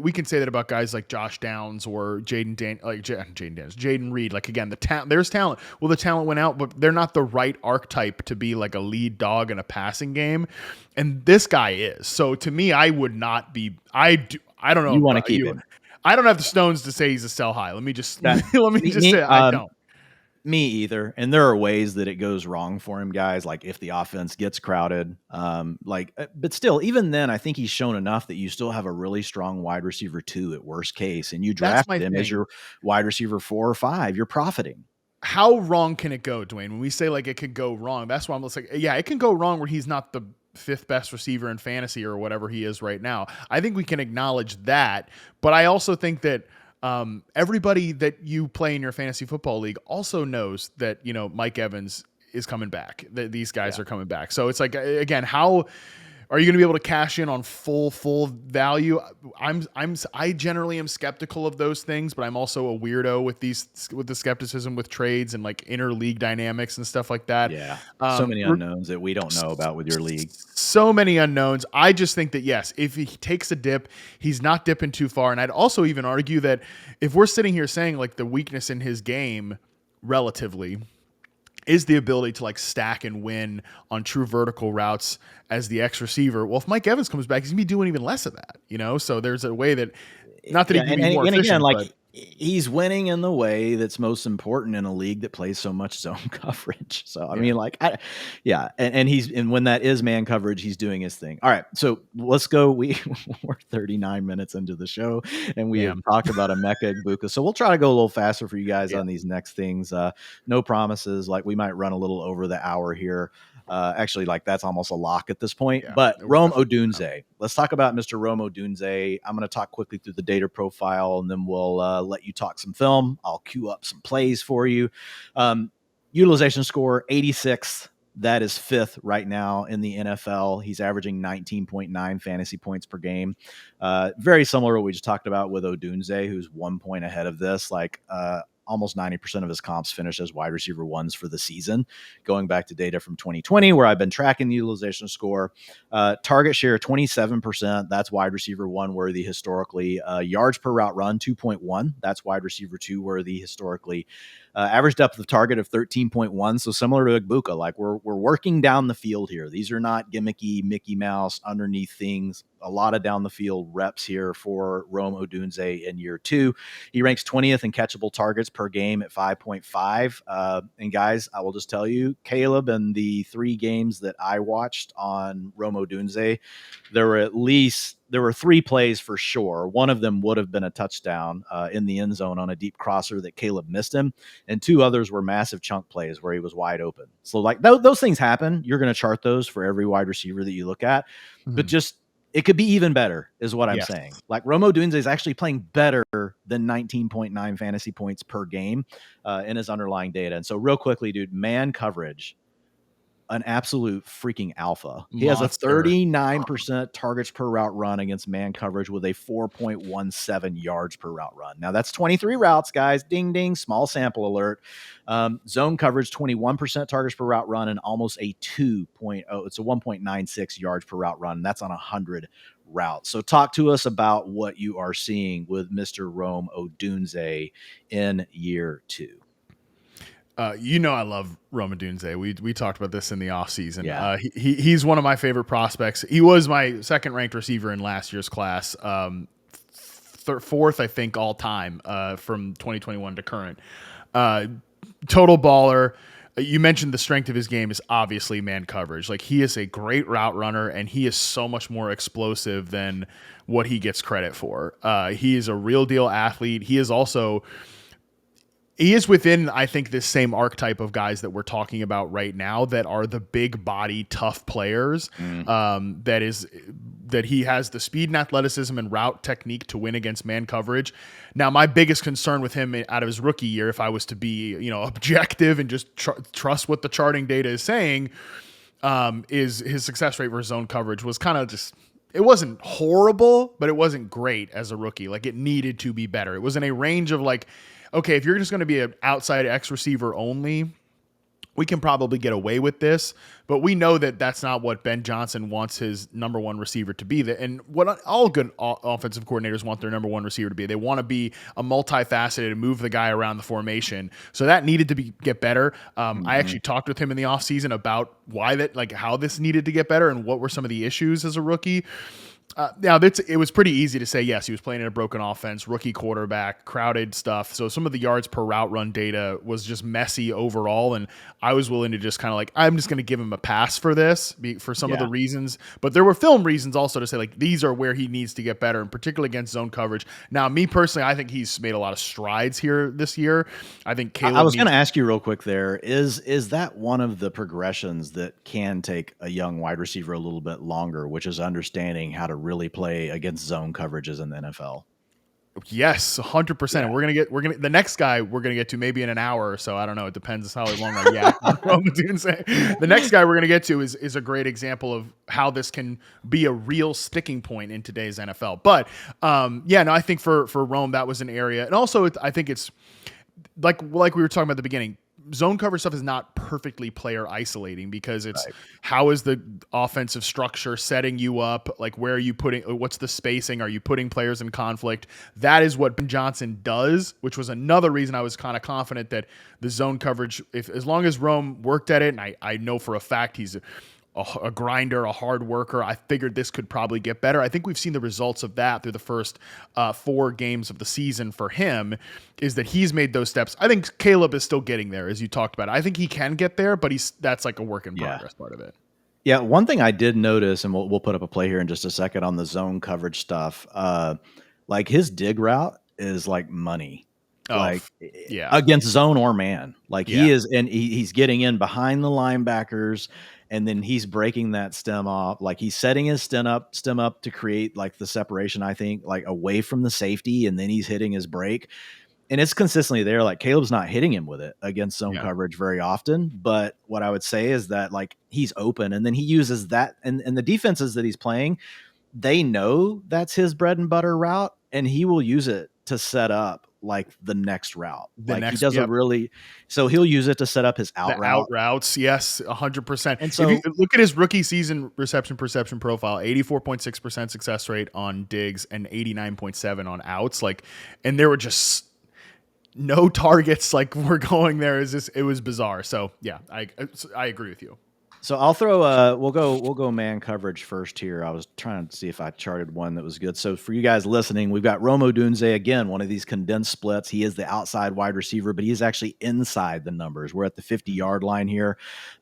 we can say that about guys like Josh Downs or Jaden Reed. Like, again, there's talent. Well, the talent went out, but they're not the right archetype to be like a lead dog in a passing game. And this guy is. So to me, I would not be, I don't know. You want to keep him. I don't have the stones to say he's a sell high. Let me just say I don't. Me either. And there are ways that it goes wrong for him, guys. Like if the offense gets crowded, but still, even then, I think he's shown enough that you still have a really strong wide receiver 2 at worst case, and you draft him as your wide receiver 4 or 5. You're profiting. How wrong can it go, Dwayne? When we say like it could go wrong, that's why I'm just like, it can go wrong where he's not the 5th best receiver in fantasy or whatever he is right now. I think we can acknowledge that, but I also think that everybody that you play in your fantasy football league also knows that, Mike Evans is coming back, that these guys are coming back. So it's like, again, how are you going to be able to cash in on full value? I generally am skeptical of those things, but I'm also a weirdo with the skepticism with trades and like interleague dynamics and stuff like that. Yeah. So many unknowns that we don't know about with your league. So many unknowns. I just think that, yes, if he takes a dip, he's not dipping too far. And I'd also even argue that if we're sitting here saying like the weakness in his game relatively is the ability to like stack and win on true vertical routes as the X receiver. Well, if Mike Evans comes back, he's gonna be doing even less of that, So there's a way that, not that he can be more efficient, again, like but he's winning in the way that's most important in a league that plays so much zone coverage. So I mean, like, and when that is man coverage, he's doing his thing. All right, so let's go. We're 39 minutes into the show, and we have talked about Emeka Egbuka. So we'll try to go a little faster for you guys on these next things. No promises. Like we might run a little over the hour here. Actually, like that's almost a lock at this point. But Rome Odunze. Let's talk about Mr. Rome Odunze. I'm going to talk quickly through the data profile, and then we'll let you talk some film. I'll queue up some plays for you. Utilization score 86th. That is 5th right now in the NFL. He's averaging 19.9 fantasy points per game. Very similar to what we just talked about with Odunze, who's 1 point ahead of this. Like almost 90% of his comps finished as wide receiver ones for the season, going back to data from 2020, where I've been tracking the utilization score. Target share 27%. That's wide receiver one worthy historically. Yards per route run 2.1. That's wide receiver two worthy historically. Average depth of target of 13.1. So similar to Egbuka, like we're working down the field here. These are not gimmicky Mickey Mouse underneath things. A lot of down the field reps here for Rome Odunze in year 2. He ranks 20th in catchable targets per game at 5.5. And guys, I will just tell you, Caleb, in the 3 games that I watched on Rome Odunze, there were 3 plays for sure. One of them would have been a touchdown in the end zone on a deep crosser that Caleb missed him. And 2 others were massive chunk plays where he was wide open. So like those things happen. You're going to chart those for every wide receiver that you look at, but just, it could be even better is what I'm saying. Like Rome Odunze is actually playing better than 19.9 fantasy points per game in his underlying data. And so real quickly, dude, man coverage, an absolute freaking alpha. He has a 39% targets per route run against man coverage with a 4.17 yards per route run. Now that's 23 routes, guys. Ding, ding, small sample alert. Zone coverage, 21% targets per route run and almost a 2.0. It's a 1.96 yards per route run. And that's on 100 routes. So talk to us about what you are seeing with Mr. Rome Odunze in year 2. I love Rome Odunze. We talked about this in the offseason. Yeah. He's one of my favorite prospects. He was my second ranked receiver in last year's class. 4th, I think, all time from 2021 to current. Total baller. You mentioned the strength of his game is obviously man coverage. Like he is a great route runner, and he is so much more explosive than what he gets credit for. He is a real deal athlete. He is within, I think, this same archetype of guys that we're talking about right now that are the big body, tough players. That he has the speed and athleticism and route technique to win against man coverage. Now, my biggest concern with him out of his rookie year, if I was to be, objective and just trust what the charting data is saying, is his success rate versus zone coverage was kind of just. It wasn't horrible, but it wasn't great as a rookie. Like it needed to be better. It was in a range of like, okay, if you're just going to be an outside X receiver only, we can probably get away with this. But we know that that's not what Ben Johnson wants his number one receiver to be. And what all good offensive coordinators want their number one receiver to be. They want to be a multifaceted and move the guy around the formation. So that needed to get better. I actually talked with him in the offseason about how this needed to get better and what were some of the issues as a rookie. It was pretty easy to say, yes, he was playing in a broken offense, rookie quarterback, crowded stuff. So some of the yards per route run data was just messy overall. And I was willing to just kind of like, I'm just going to give him a pass for this for some of the reasons. But there were film reasons also to say, like, these are where he needs to get better, and particularly against zone coverage. Now, me personally, I think he's made a lot of strides here this year. I think Caleb. I was going to ask you real quick there, is that one of the progressions that can take a young wide receiver a little bit longer, which is understanding how to really play against zone coverages in the NFL? Yes, 100%. Yeah. And the next guy we're gonna get to maybe in an hour or so. I don't know. It depends how long I yak. The next guy we're gonna get to is a great example of how this can be a real sticking point in today's NFL. But I think for Rome that was an area, and also I think it's like we were talking about at the beginning. Zone coverage stuff is not perfectly player isolating, because it's Right. how is the offensive structure setting you up? Like, where are you putting, what's the spacing? Are you putting players in conflict? That is what Ben Johnson does, which was another reason I was kind of confident that the zone coverage, if as long as Rome worked at it, and I know for a fact he's a grinder, a hard worker, I figured this could probably get better. I think we've seen the results of that through the first 4 games of the season for him, is that he's made those steps. I think Caleb is still getting there, as you talked about. I think he can get there, but that's like a work in progress part of it. Yeah, one thing I did notice, and we'll put up a play here in just a second on the zone coverage stuff. Like his dig route is like money. Against zone or man. Like he is, and he's getting in behind the linebackers, and then he's breaking that stem off. Like he's setting his stem up to create like the separation, I think, like away from the safety, and then he's hitting his break. And it's consistently there. Like Caleb's not hitting him with it against zone coverage very often. But what I would say is that like he's open, and then he uses that, and the defenses that he's playing, they know that's his bread and butter route, and he will use it to set up like the next route. He doesn't really, so he'll use it to set up his out routes. Yes, 100%. And so if you look at his rookie season reception perception profile, 84.6% success rate on digs and 89.7 on outs. Like, and there were just no targets like we're going there. It was bizarre. So yeah, I agree with you. So I'll throw we'll go man coverage first here. I was trying to see if I charted one that was good. So for you guys listening, we've got Odunze again, one of these condensed splits. He is the outside wide receiver, but he's actually inside the numbers. We're at the 50-yard line here.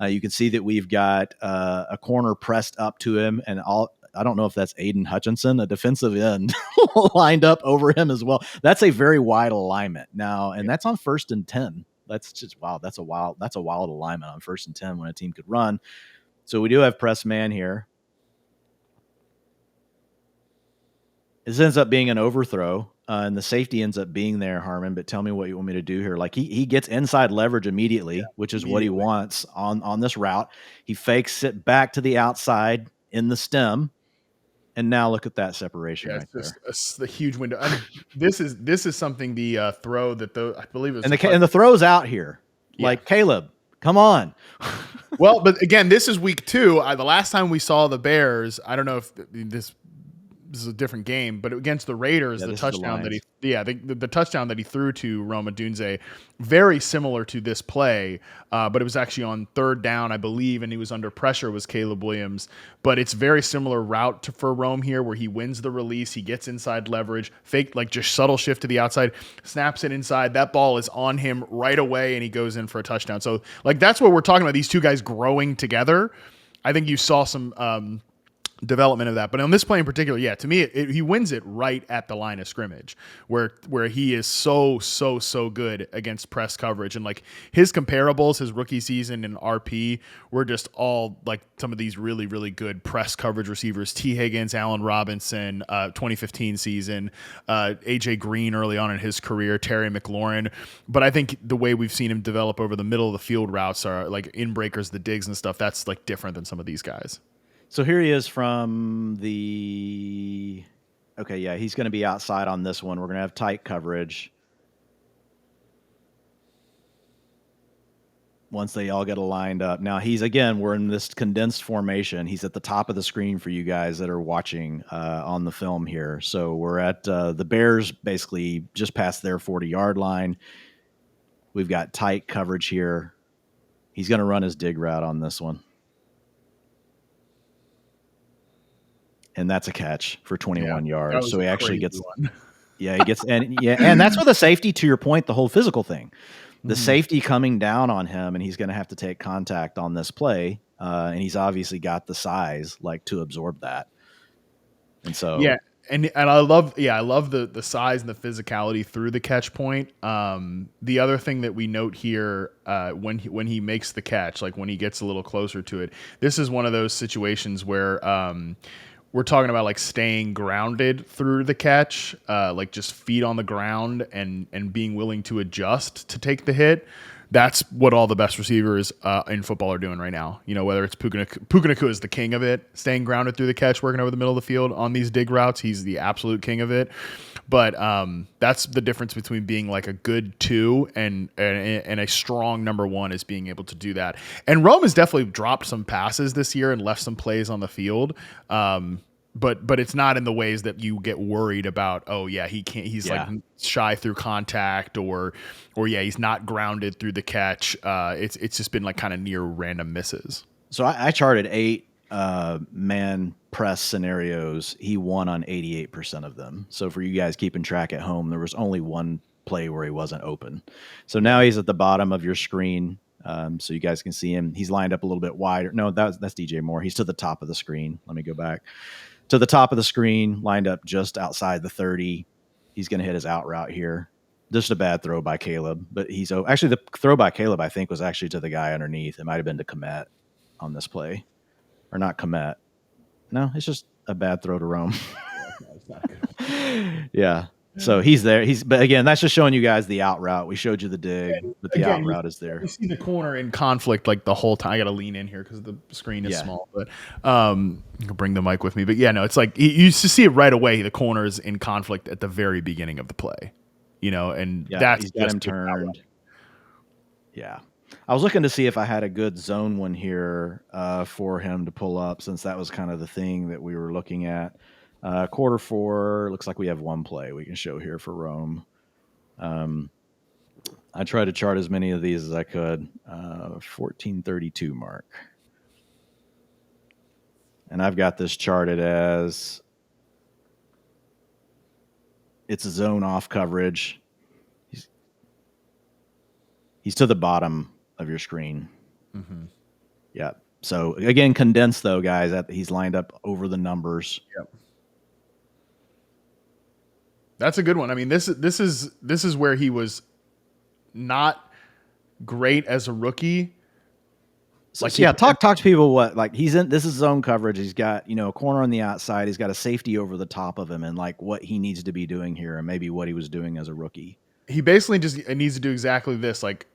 You can see that we've got a corner pressed up to him, and I don't know if that's Aiden Hutchinson, a defensive end, lined up over him as well. That's a very wide alignment now, and that's on 1st and 10. That's just wow. That's a wild alignment on 1st and 10 when a team could run. So we do have press man here. This ends up being an overthrow, and the safety ends up being there, Harmon. But tell me what you want me to do here. Like he gets inside leverage immediately, which is what he wants on this route. He fakes it back to the outside in the stem. And now look at that separation right there. It's the huge window. I mean, this is something the throw that I believe is and the throw's out here. Like Caleb, come on. Well, but again, this is week 2. The last time we saw the Bears, I don't know if this is a different game, but against the Raiders, the touchdown the touchdown that he threw to Odunze, very similar to this play, but it was actually on 3rd down, I believe, and he was under pressure, was Caleb Williams. But it's very similar route for Rome here, where he wins the release, he gets inside leverage, fake, like just subtle shift to the outside, snaps it inside. That ball is on him right away, and he goes in for a touchdown. So like that's what we're talking about, these two guys growing together. I think you saw some development of that, but on this play in particular, to me, he wins it right at the line of scrimmage, where he is so good against press coverage, and like his comparables, his rookie season and RP were just all like some of these really good press coverage receivers: T. Higgins, Allen Robinson, 2015 season, AJ Green early on in his career, Terry McLaurin. But I think the way we've seen him develop over the middle of the field routes are like in breakers, the digs and stuff. That's like different than some of these guys. So here he is from the – okay, yeah, he's going to be outside on this one. We're going to have tight coverage. Once they all get lined up. Now, we're in this condensed formation. He's at the top of the screen for you guys that are watching on the film here. So we're at the Bears basically just past their 40-yard line. We've got tight coverage here. He's going to run his dig route on this one. And that's a catch for 21 yards. So he actually gets one. He gets and that's with a safety, to your point, the whole physical thing. The safety coming down on him, and he's going to have to take contact on this play. And he's obviously got the size like to absorb that. And so and I love the size and the physicality through the catch point. The other thing that we note here, when he makes the catch, like when he gets a little closer to it, this is one of those situations where we're talking about like staying grounded through the catch, like just feet on the ground and being willing to adjust to take the hit. That's what all the best receivers in football are doing right now. You know, whether it's Puka Nacua is the king of it, staying grounded through the catch, working over the middle of the field on these dig routes. He's the absolute king of it. But that's the difference between being like a good 2 and a strong number 1 is being able to do that. And Rome has definitely dropped some passes this year and left some plays on the field. But it's not in the ways that you get worried about. Oh yeah, he can't. He's like shy through contact, or yeah, he's not grounded through the catch. It's just been like kind of near random misses. So I charted 8 man press scenarios. He won on 88% of them. So for you guys keeping track at home, there was only one play where he wasn't open. So now he's at the bottom of your screen. So you guys can see him. He's lined up a little bit wider. No, that's DJ Moore. He's to the top of the screen. Let me go back. To the top of the screen, lined up just outside the 30. He's going to hit his out route here. Just a bad throw by Caleb, but actually the throw by Caleb, I think, was actually to the guy underneath. It might have been to Komet on this play, or not Komet. No, it's just a bad throw to Rome. Yeah. So he's there. But again, that's just showing you guys the out route. We showed you the dig, but the out route is there. You see the corner in conflict like the whole time. I got to lean in here because the screen is small, but you can bring the mic with me. But yeah, no, it's like you used to see it right away. The corner is in conflict at the very beginning of the play, you know, and that's he's got him turned. Yeah. I was looking to see if I had a good zone one here for him to pull up, since that was kind of the thing that we were looking at. Quarter 4, looks like we have one play we can show here for Rome. I tried to chart as many of these as I could. 1432 mark. And I've got this charted as it's a zone off coverage. He's to the bottom of your screen. Mm-hmm. Yeah. So again, condensed though, guys. He's lined up over the numbers. Yep. That's a good one. I mean, this is where he was not great as a rookie. So, talk to people this is zone coverage. He's got, a corner on the outside. He's got a safety over the top of him, and like what he needs to be doing here, and maybe what he was doing as a rookie. He basically just needs to do exactly this, like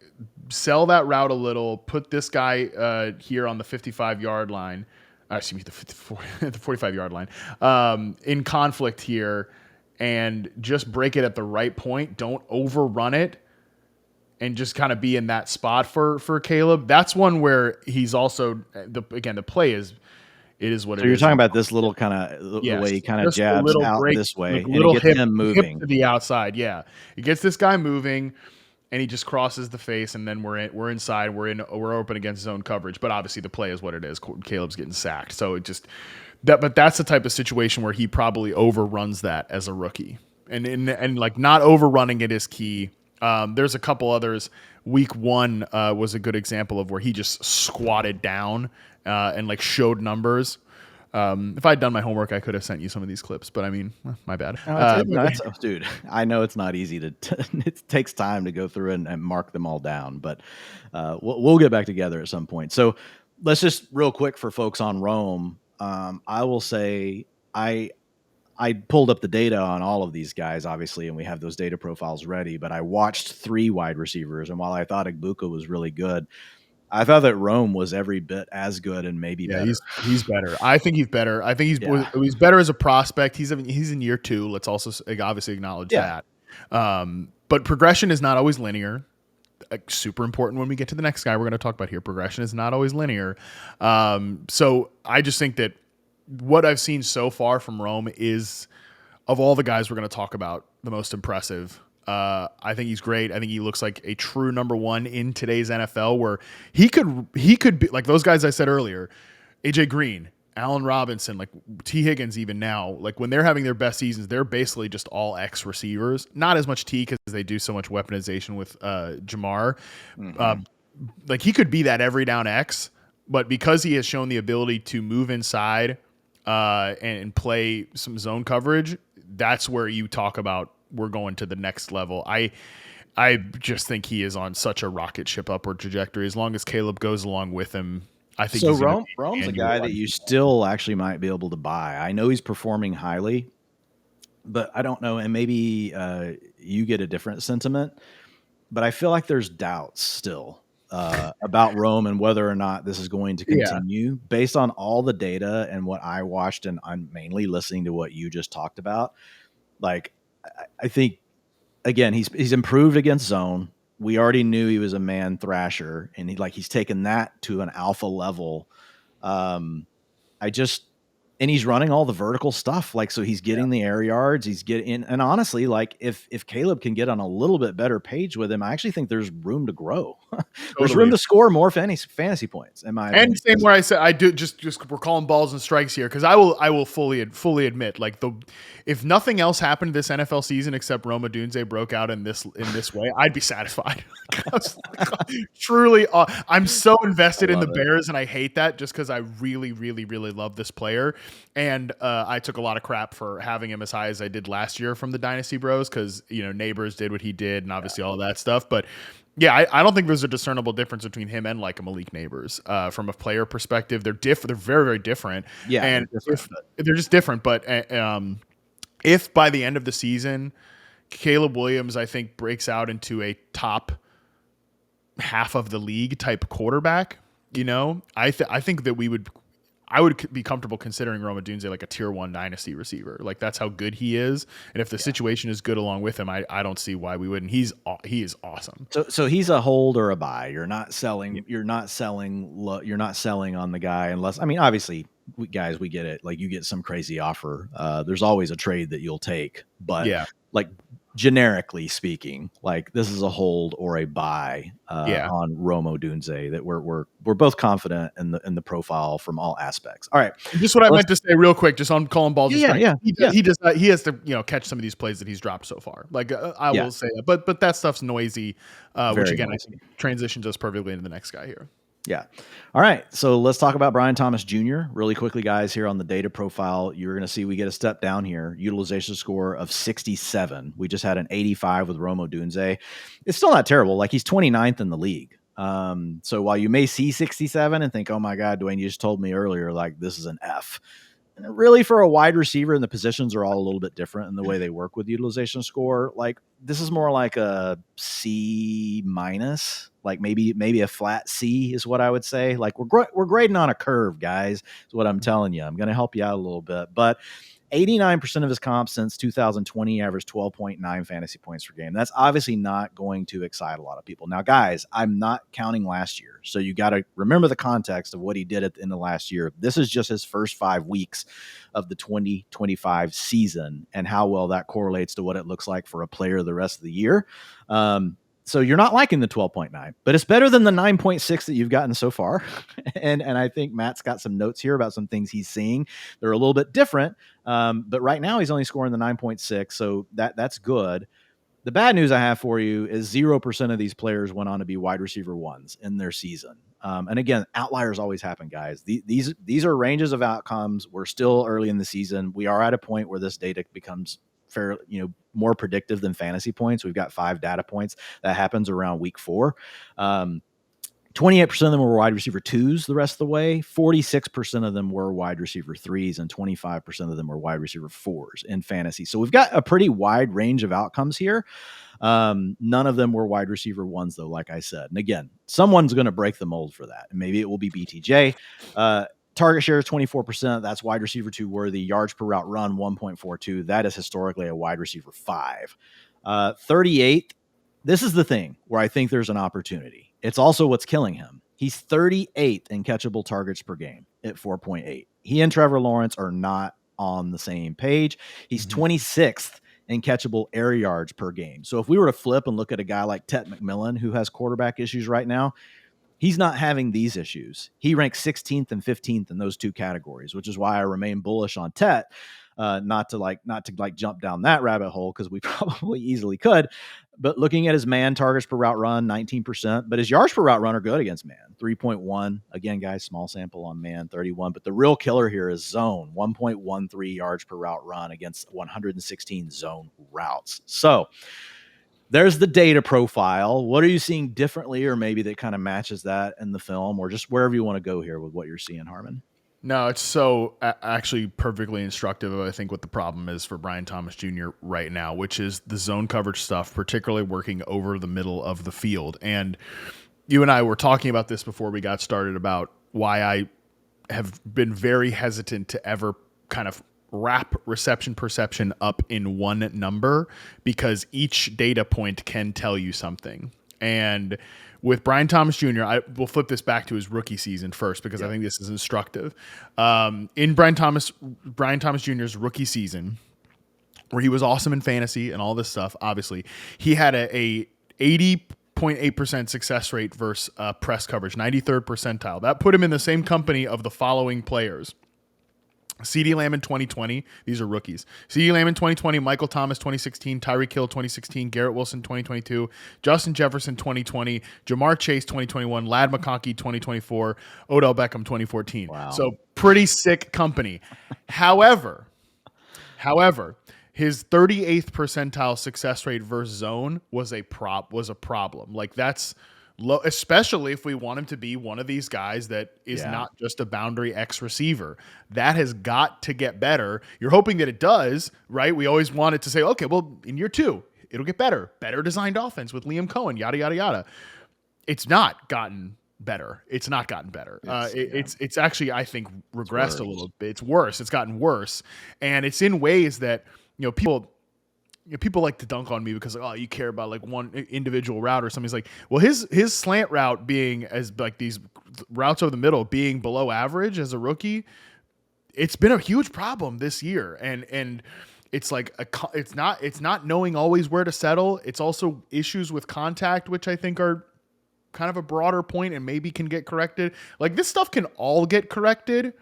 sell that route a little, put this guy here on the 55-yard line. Excuse me, the 45-yard line in conflict here. And just break it at the right point. Don't overrun it, and just kind of be in that spot for Caleb. That's one where he's also the play is what it is. So you're talking about this little kind of the way he kind of jabs out break, this way, and it gets him moving to the outside. Yeah, it gets this guy moving, and he just crosses the face, and then we're inside. We're open against zone coverage. But obviously the play is what it is. Caleb's getting sacked, so it just. But that's the type of situation where he probably overruns that as a rookie, and like not overrunning it is key. There's a couple others. Week 1 was a good example of where he just squatted down and like showed numbers. If I'd done my homework, I could have sent you some of these clips, but I mean, my bad. Dude, I know it's not easy it takes time to go through and mark them all down, but we'll get back together at some point. So let's just real quick for folks on Rome. I will say I pulled up the data on all of these guys, obviously, and we have those data profiles ready, but I watched 3 wide receivers, and while I thought Egbuka was really good, I thought that Rome was every bit as good and maybe better. He's better. I think he's better. I think he's better as a prospect. He's in year 2. Let's also obviously acknowledge that. But progression is not always linear. Super important when we get to the next guy we're going to talk about here. Progression is not always linear. So I just think that what I've seen so far from Rome is, of all the guys we're going to talk about, the most impressive. I think he's great. I think he looks like a true number 1 in today's NFL, where he could be like those guys I said earlier, AJ Green, Allen Robinson, like T. Higgins, even now, like when they're having their best seasons, they're basically just all X receivers. Not as much T because they do so much weaponization with Jamar. Mm-hmm. Like he could be that every down X, but because he has shown the ability to move inside and play some zone coverage, that's where you talk about we're going to the next level. I just think he is on such a rocket ship upward trajectory. As long as Caleb goes along with him, I think so. Rome's a guy that you still actually might be able to buy. I know he's performing highly, but I don't know, and maybe you get a different sentiment. but I feel like there's doubts still about Rome and whether or not this is going to continue based on all the data and what I watched. And I'm mainly listening to what you just talked about. Like, I think, again, he's improved against zone. We already knew he was a man thrasher, and he's taken that to an alpha level. And he's running all the vertical stuff. Like, so he's getting the air yards, he's getting, and honestly, like if Caleb can get on a little bit better page with him, I actually think there's room to grow. There's room to score more fantasy points. In my opinion. Same where I said, I do just we're calling balls and strikes here. Cause I will fully admit, like if nothing else happened this NFL season, except Rome Odunze broke out in this way, I'd be satisfied. Truly, I'm so invested in the Bears, and I hate that just because I really, really, really love this player. And I took a lot of crap for having him as high as I did last year from the Dynasty Bros, because Neighbors did what he did, and obviously all that stuff. But yeah, I don't think there's a discernible difference between him and like a Malik Neighbors from a player perspective. They're They're very, very different. Yeah, and they're just different. But if by the end of the season, Caleb Williams, I think, breaks out into a top half of the league type quarterback, I think that I would be comfortable considering Rome Odunze like a tier 1 dynasty receiver. Like, that's how good he is. And if the situation is good along with him, I don't see why we wouldn't. He is awesome. So he's a hold or a buy. You're not selling. You're not selling on the guy unless, I mean, obviously, we get it. Like, you get some crazy offer. There's always a trade that you'll take, but like, generically speaking, like, this is a hold or a buy on Rome Odunze that we're both confident in the profile from all aspects. All right, just what I meant to say real quick, just on calling balls. He has to catch some of these plays that he's dropped so far. Like, I will say that, but that stuff's noisy, which again, noisy. I think transitions us perfectly into the next guy here. Yeah. All right. So let's talk about Brian Thomas Jr. really quickly, guys. Here on the data profile, you're going to see we get a step down here. Utilization score of 67. We just had an 85 with Rome Odunze. It's still not terrible. Like, he's 29th in the league. So while you may see 67 and think, oh my God, Dwayne, you just told me earlier, like, this is an F. And really, for a wide receiver, and the positions are all a little bit different in the way they work with utilization score. Like, this is more like a C minus, like maybe a flat C is what I would say. Like, we're grading on a curve, guys, is what I'm telling you. I'm going to help you out a little bit, but 89% of his comps since 2020 averaged 12.9 fantasy points per game. That's obviously not going to excite a lot of people. Now, guys, I'm not counting last year, so you got to remember the context of what he did at the end of last year. This is just his first 5 weeks of the 2025 season and how well that correlates to what it looks like for a player the rest of the year. So you're not liking the 12.9, but it's better than the 9.6 that you've gotten so far. And I think Matt's got some notes here about some things he's seeing. They're a little bit different. But right now he's only scoring the 9.6. So that's good. The bad news I have for you is 0% of these players went on to be wide receiver ones in their season. And again, outliers always happen, guys. These are ranges of outcomes. We're still early in the season. We are at a point where this data becomes fair, more predictive than fantasy points. We've got 5 data points that happens around week 4. 28% of them were wide receiver 2s the rest of the way. 46% of them were wide receiver 3s, and 25% of them were wide receiver 4s in fantasy. So we've got a pretty wide range of outcomes here. None of them were wide receiver 1s, though, like I said. And again, someone's going to break the mold for that. And maybe it will be BTJ. Target share is 24%. That's wide receiver 2 worthy. Yards per route run, 1.42. That is historically a wide receiver 5. 38th. This is the thing where I think there's an opportunity. It's also what's killing him. He's 38th in catchable targets per game at 4.8. He and Trevor Lawrence are not on the same page. He's 26th in catchable air yards per game. So if we were to flip and look at a guy like Tet McMillan, who has quarterback issues right now, he's not having these issues. He ranks 16th and 15th in those 2 categories, which is why I remain bullish on Tet. Not to jump down that rabbit hole, because we probably easily could. But looking at his man targets per route run, 19%, but his yards per route run are good against man, 3.1. Again, guys, small sample on man, 31. But the real killer here is zone, 1.13 yards per route run against 116 zone routes. So there's the data profile. What are you seeing differently, or maybe that kind of matches that in the film, or just wherever you want to go here with what you're seeing, Harmon? No, it's so actually perfectly instructive of, I think, what the problem is for Brian Thomas Jr. right now, which is the zone coverage stuff, particularly working over the middle of the field. And you and I were talking about this before we got started about why I have been very hesitant to ever kind of wrap reception perception up in one number, because each data point can tell you something. And with Brian Thomas Jr., I will flip this back to his rookie season first, because I think this is instructive. In Brian Thomas Jr.'s rookie season, where he was awesome in fantasy and all this stuff, obviously, he had a 80.8% success rate versus press coverage, 93rd percentile. That put him in the same company of the following players: CeeDee Lamb in 2020. These are rookies. CeeDee Lamb in 2020, Michael Thomas 2016, Tyreek Hill 2016, Garrett Wilson 2022, Justin Jefferson 2020, Jamar Chase 2021, Ladd McConkey 2024, Odell Beckham 2014. Wow. So pretty sick company. However, his 38th percentile success rate versus zone was a problem. Like, that's low, especially if we want him to be one of these guys that is not just a boundary X receiver. That has got to get better. You're hoping that it does, right? We always want it to say, okay, well, in year 2, it'll get better. Better designed offense with Liam Cohen, yada, yada, yada. It's not gotten better. It's not gotten better. It's actually, I think, regressed a little bit. It's worse. It's gotten worse. And it's in ways that, people like to dunk on me because, you care about like one individual route or something. It's like, well, his slant route being as like these routes over the middle being below average as a rookie, it's been a huge problem this year. And it's like it's not knowing always where to settle. It's also issues with contact, which I think are kind of a broader point and maybe can get corrected. Like, this stuff can all get corrected,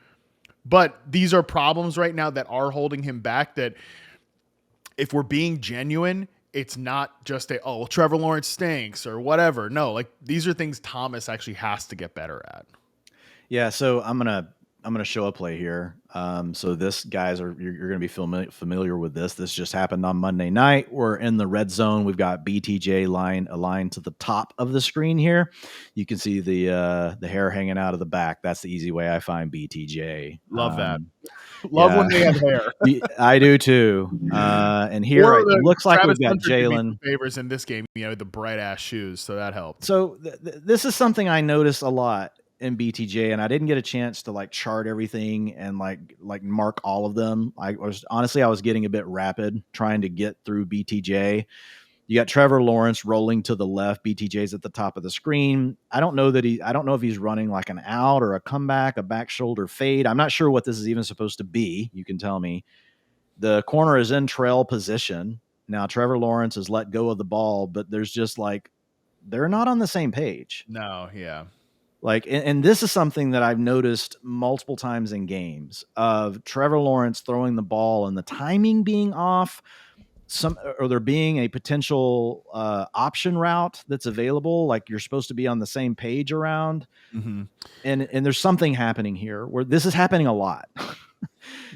but these are problems right now that are holding him back, that if we're being genuine, it's not just Trevor Lawrence stinks or whatever. No, like, these are things Thomas actually has to get better at. Yeah. So I'm gonna show a play here. So this, guys, you're gonna be familiar with this. This just happened on Monday night. We're in the red zone. We've got BTJ aligned to the top of the screen here. You can see the hair hanging out of the back. That's the easy way I find BTJ. Love that. Love when they have hair. I do too. And here it looks like we've got Jalen favors in this game. The bright ass shoes, so that helped. So this is something I noticed a lot in BTJ, and I didn't get a chance to like chart everything and like mark all of them. I was getting a bit rapid trying to get through BTJ. You got Trevor Lawrence rolling to the left. BTJ's at the top of the screen. I don't know if he's running like an out or a comeback, a back shoulder fade. I'm not sure what this is even supposed to be. You can tell me. The corner is in trail position. Now Trevor Lawrence has let go of the ball, but there's just like, they're not on the same page. No. Yeah. Like, and this is something that I've noticed multiple times in games of Trevor Lawrence throwing the ball and the timing being off, or there being a potential option route that's available. Like, you're supposed to be on the same page around. Mm-hmm. And there's something happening here where this is happening a lot.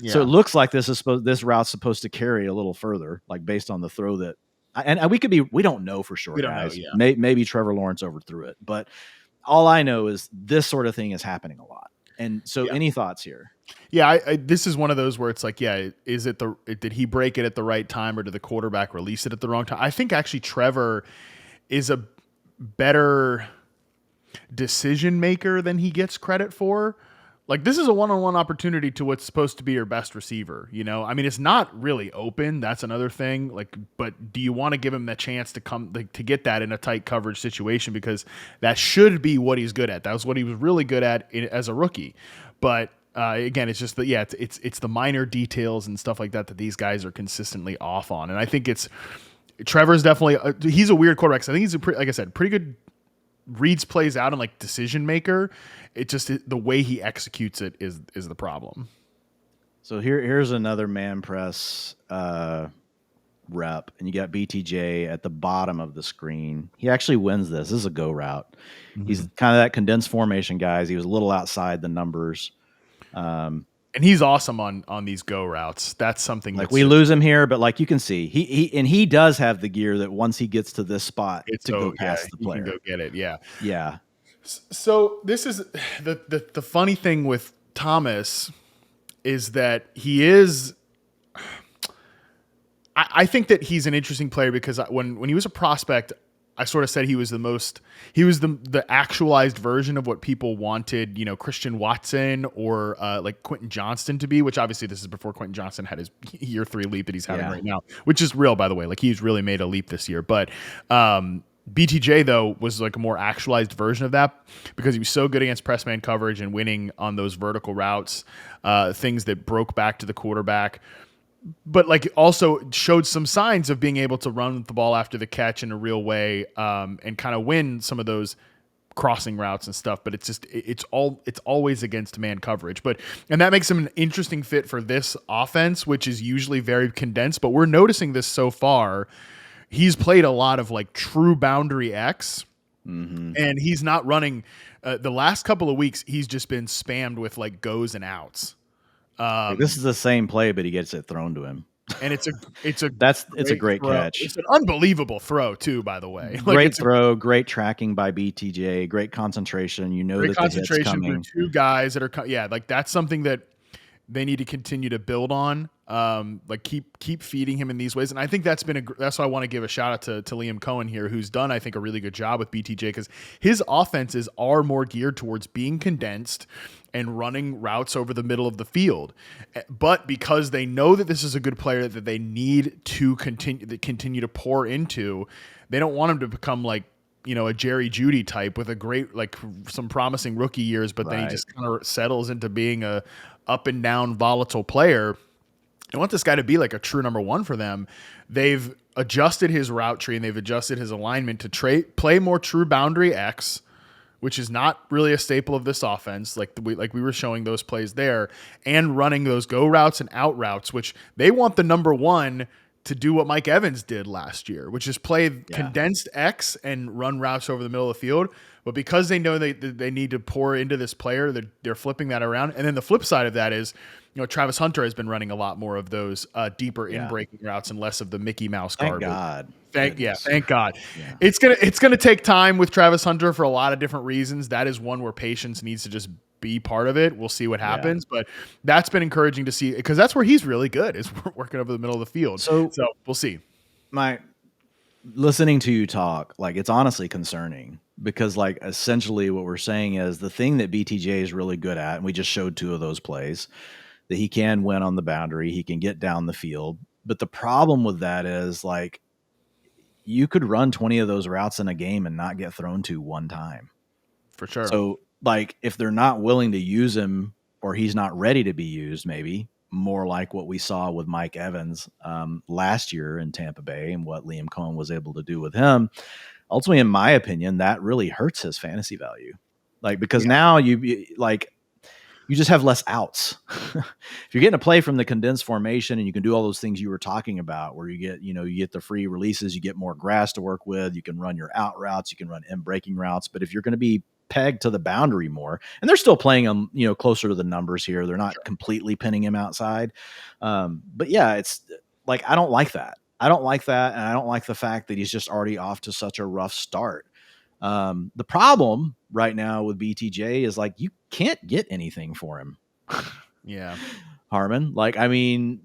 So it looks like this route's supposed to carry a little further, like based on the throw that, and we don't know for sure, guys. Maybe Trevor Lawrence overthrew it, but all I know is this sort of thing is happening a lot. And so any thoughts here? Yeah, this is one of those where it's like, is it did he break it at the right time, or did the quarterback release it at the wrong time? I think actually Trevor is a better decision maker than he gets credit for. Like, this is a one-on-one opportunity to what's supposed to be your best receiver. I mean, it's not really open. That's another thing. Like, but do you want to give him the chance to to get that in a tight coverage situation? Because that should be what he's good at. That was what he was really good at as a rookie. But again, it's just it's the minor details and stuff like that these guys are consistently off on. And I think Trevor's definitely he's a weird quarterback. So I think he's pretty good. Reads plays out and like decision maker. It just, the way he executes it is the problem. So here's another man press rep, and you got BTJ at the bottom of the screen. He actually wins this. This is a go route. Mm-hmm. He's kind of that condensed formation guys. He was a little outside the numbers. And he's awesome on these go routes. That's something like we lose him here, but like you can see, he does have the gear that once he gets to this spot go past the player. He can go get it. Yeah. Yeah. So this is the funny thing with Thomas is that he is. I think that he's an interesting player because when he was a prospect, I sort of said he was the actualized version of what people wanted, Christian Watson or like Quentin Johnston to be, which obviously this is before Quentin Johnston had his year 3 leap that he's having right now, which is real, by the way. Like he's really made a leap this year. But BTJ though was like a more actualized version of that because he was so good against press man coverage and winning on those vertical routes, things that broke back to the quarterback. But like also showed some signs of being able to run the ball after the catch in a real way, and kind of win some of those crossing routes and stuff. But it's always against man coverage. And that makes him an interesting fit for this offense, which is usually very condensed. But we're noticing this so far. He's played a lot of like true boundary X, and he's not running. The last couple of weeks, he's just been spammed with like goes and outs. This is the same play, but he gets it thrown to him, and it's a great catch. It's an unbelievable throw too, by the way. Great throw, great tracking by BTJ, great concentration. Great concentration for two guys that are like that's something that they need to continue to build on. Like keep feeding him in these ways, and I think that's why I want to give a shout out to Liam Cohen here, who's done I think a really good job with BTJ because his offenses are more geared towards being condensed and running routes over the middle of the field. But because they know that this is a good player that they need to continue to pour into, they don't want him to become like, a Jerry Jeudy type with a great, like some promising rookie years, but then he just kind of settles into being a up and down volatile player. I want this guy to be like a true number one for them. They've adjusted his route tree and they've adjusted his alignment to play more true boundary X, which is not really a staple of this offense, like we were showing those plays there, and running those go routes and out routes, which they want the number one to do what Mike Evans did last year, which is play condensed X and run routes over the middle of the field. But because they know they need to pour into this player, they're flipping that around. And then the flip side of that is, Travis Hunter has been running a lot more of those deeper in-breaking routes and less of the Mickey Mouse garbage. Thank God. Yeah. It's gonna take time with Travis Hunter for a lot of different reasons. That is one where patience needs to just be part of it. We'll see what happens, but that's been encouraging to see because that's where he's really good is working over the middle of the field. So we'll see. Listening to you talk, like it's honestly concerning because like essentially what we're saying is the thing that BTJ is really good at, and we just showed 2 of those plays, that he can win on the boundary, he can get down the field. But the problem with that is like you could run 20 of those routes in a game and not get thrown to one time. For sure. So like if they're not willing to use him or he's not ready to be used, maybe more like what we saw with Mike Evans last year in Tampa Bay and what Liam Cohen was able to do with him. Ultimately, in my opinion, that really hurts his fantasy value. Like, because now you just have less outs. If you're getting a play from the condensed formation and you can do all those things you were talking about where you get the free releases, you get more grass to work with, you can run your out routes, you can run in breaking routes. But if you're going to be pegged to the boundary more, and they're still playing him, closer to the numbers here. They're not completely pinning him outside. But yeah, it's like, I don't like that. And I don't like the fact that he's just already off to such a rough start. The problem right now with BTJ is like, you can't get anything for him. Yeah. Harmon. Like, I mean,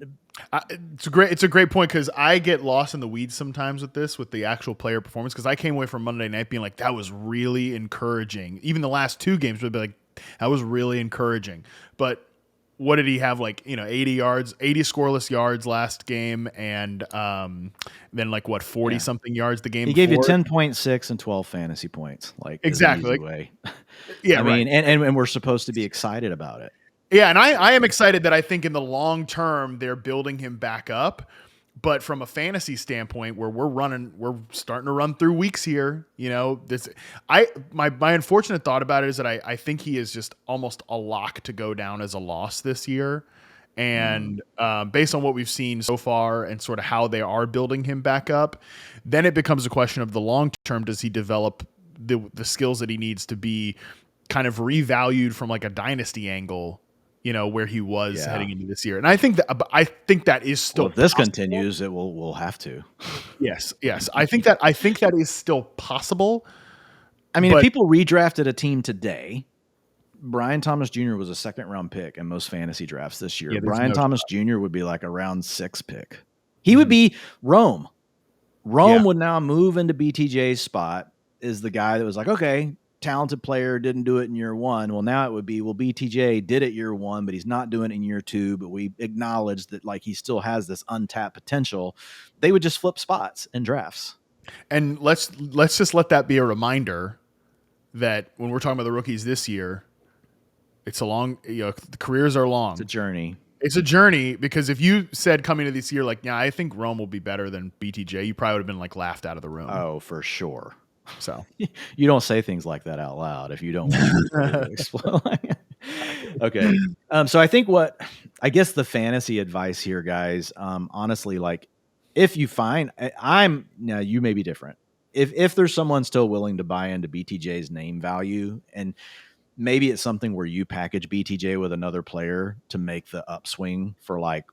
it's a great point because I get lost in the weeds sometimes with the actual player performance because I came away from Monday night being like, that was really encouraging. Even the last 2 games would be like, that was really encouraging. But what did he have? Like, 80 scoreless yards last game. And then 40 something yards the game he gave you 10.6 and 12 fantasy points. Like exactly. Way. Yeah. I mean, and we're supposed to be excited about it. Yeah, and I am excited that I think in the long term they're building him back up. But from a fantasy standpoint, where we're starting to run through weeks here, my unfortunate thought about it is that I think he is just almost a lock to go down as a loss this year. And based on what we've seen so far and sort of how they are building him back up, then it becomes a question of the long term. Does he develop the skills that he needs to be kind of revalued from like a dynasty angle? Where he was heading into this year. And I think that is still if this continues, we'll have to. Yes. I think that is still possible. I mean, if people redrafted a team today, Brian Thomas Jr. was a second-round pick in most fantasy drafts this year. Yeah, Brian no Thomas Jr. would be like a round 6 pick. He would be Rome. Rome would now move into BTJ's spot, is the guy that was like, okay, talented player, didn't do it in year 1. Well, now it would be, well, BTJ did it year 1, but he's not doing it in year 2, but we acknowledge that like he still has this untapped potential. They would just flip spots in drafts. And let's just let that be a reminder that when we're talking about the rookies this year, it's a long, the careers are long. It's a journey. It's a journey, because if you said coming to this year, like, yeah, I think Rome will be better than BTJ, you probably would have been like laughed out of the room. Oh, for sure. So you don't say things like that out loud if you don't want to explode. Okay. So I think I guess the fantasy advice here, guys, honestly, like if you find now you may be different. If there's someone still willing to buy into BTJ's name value, and maybe it's something where you package BTJ with another player to make the upswing for like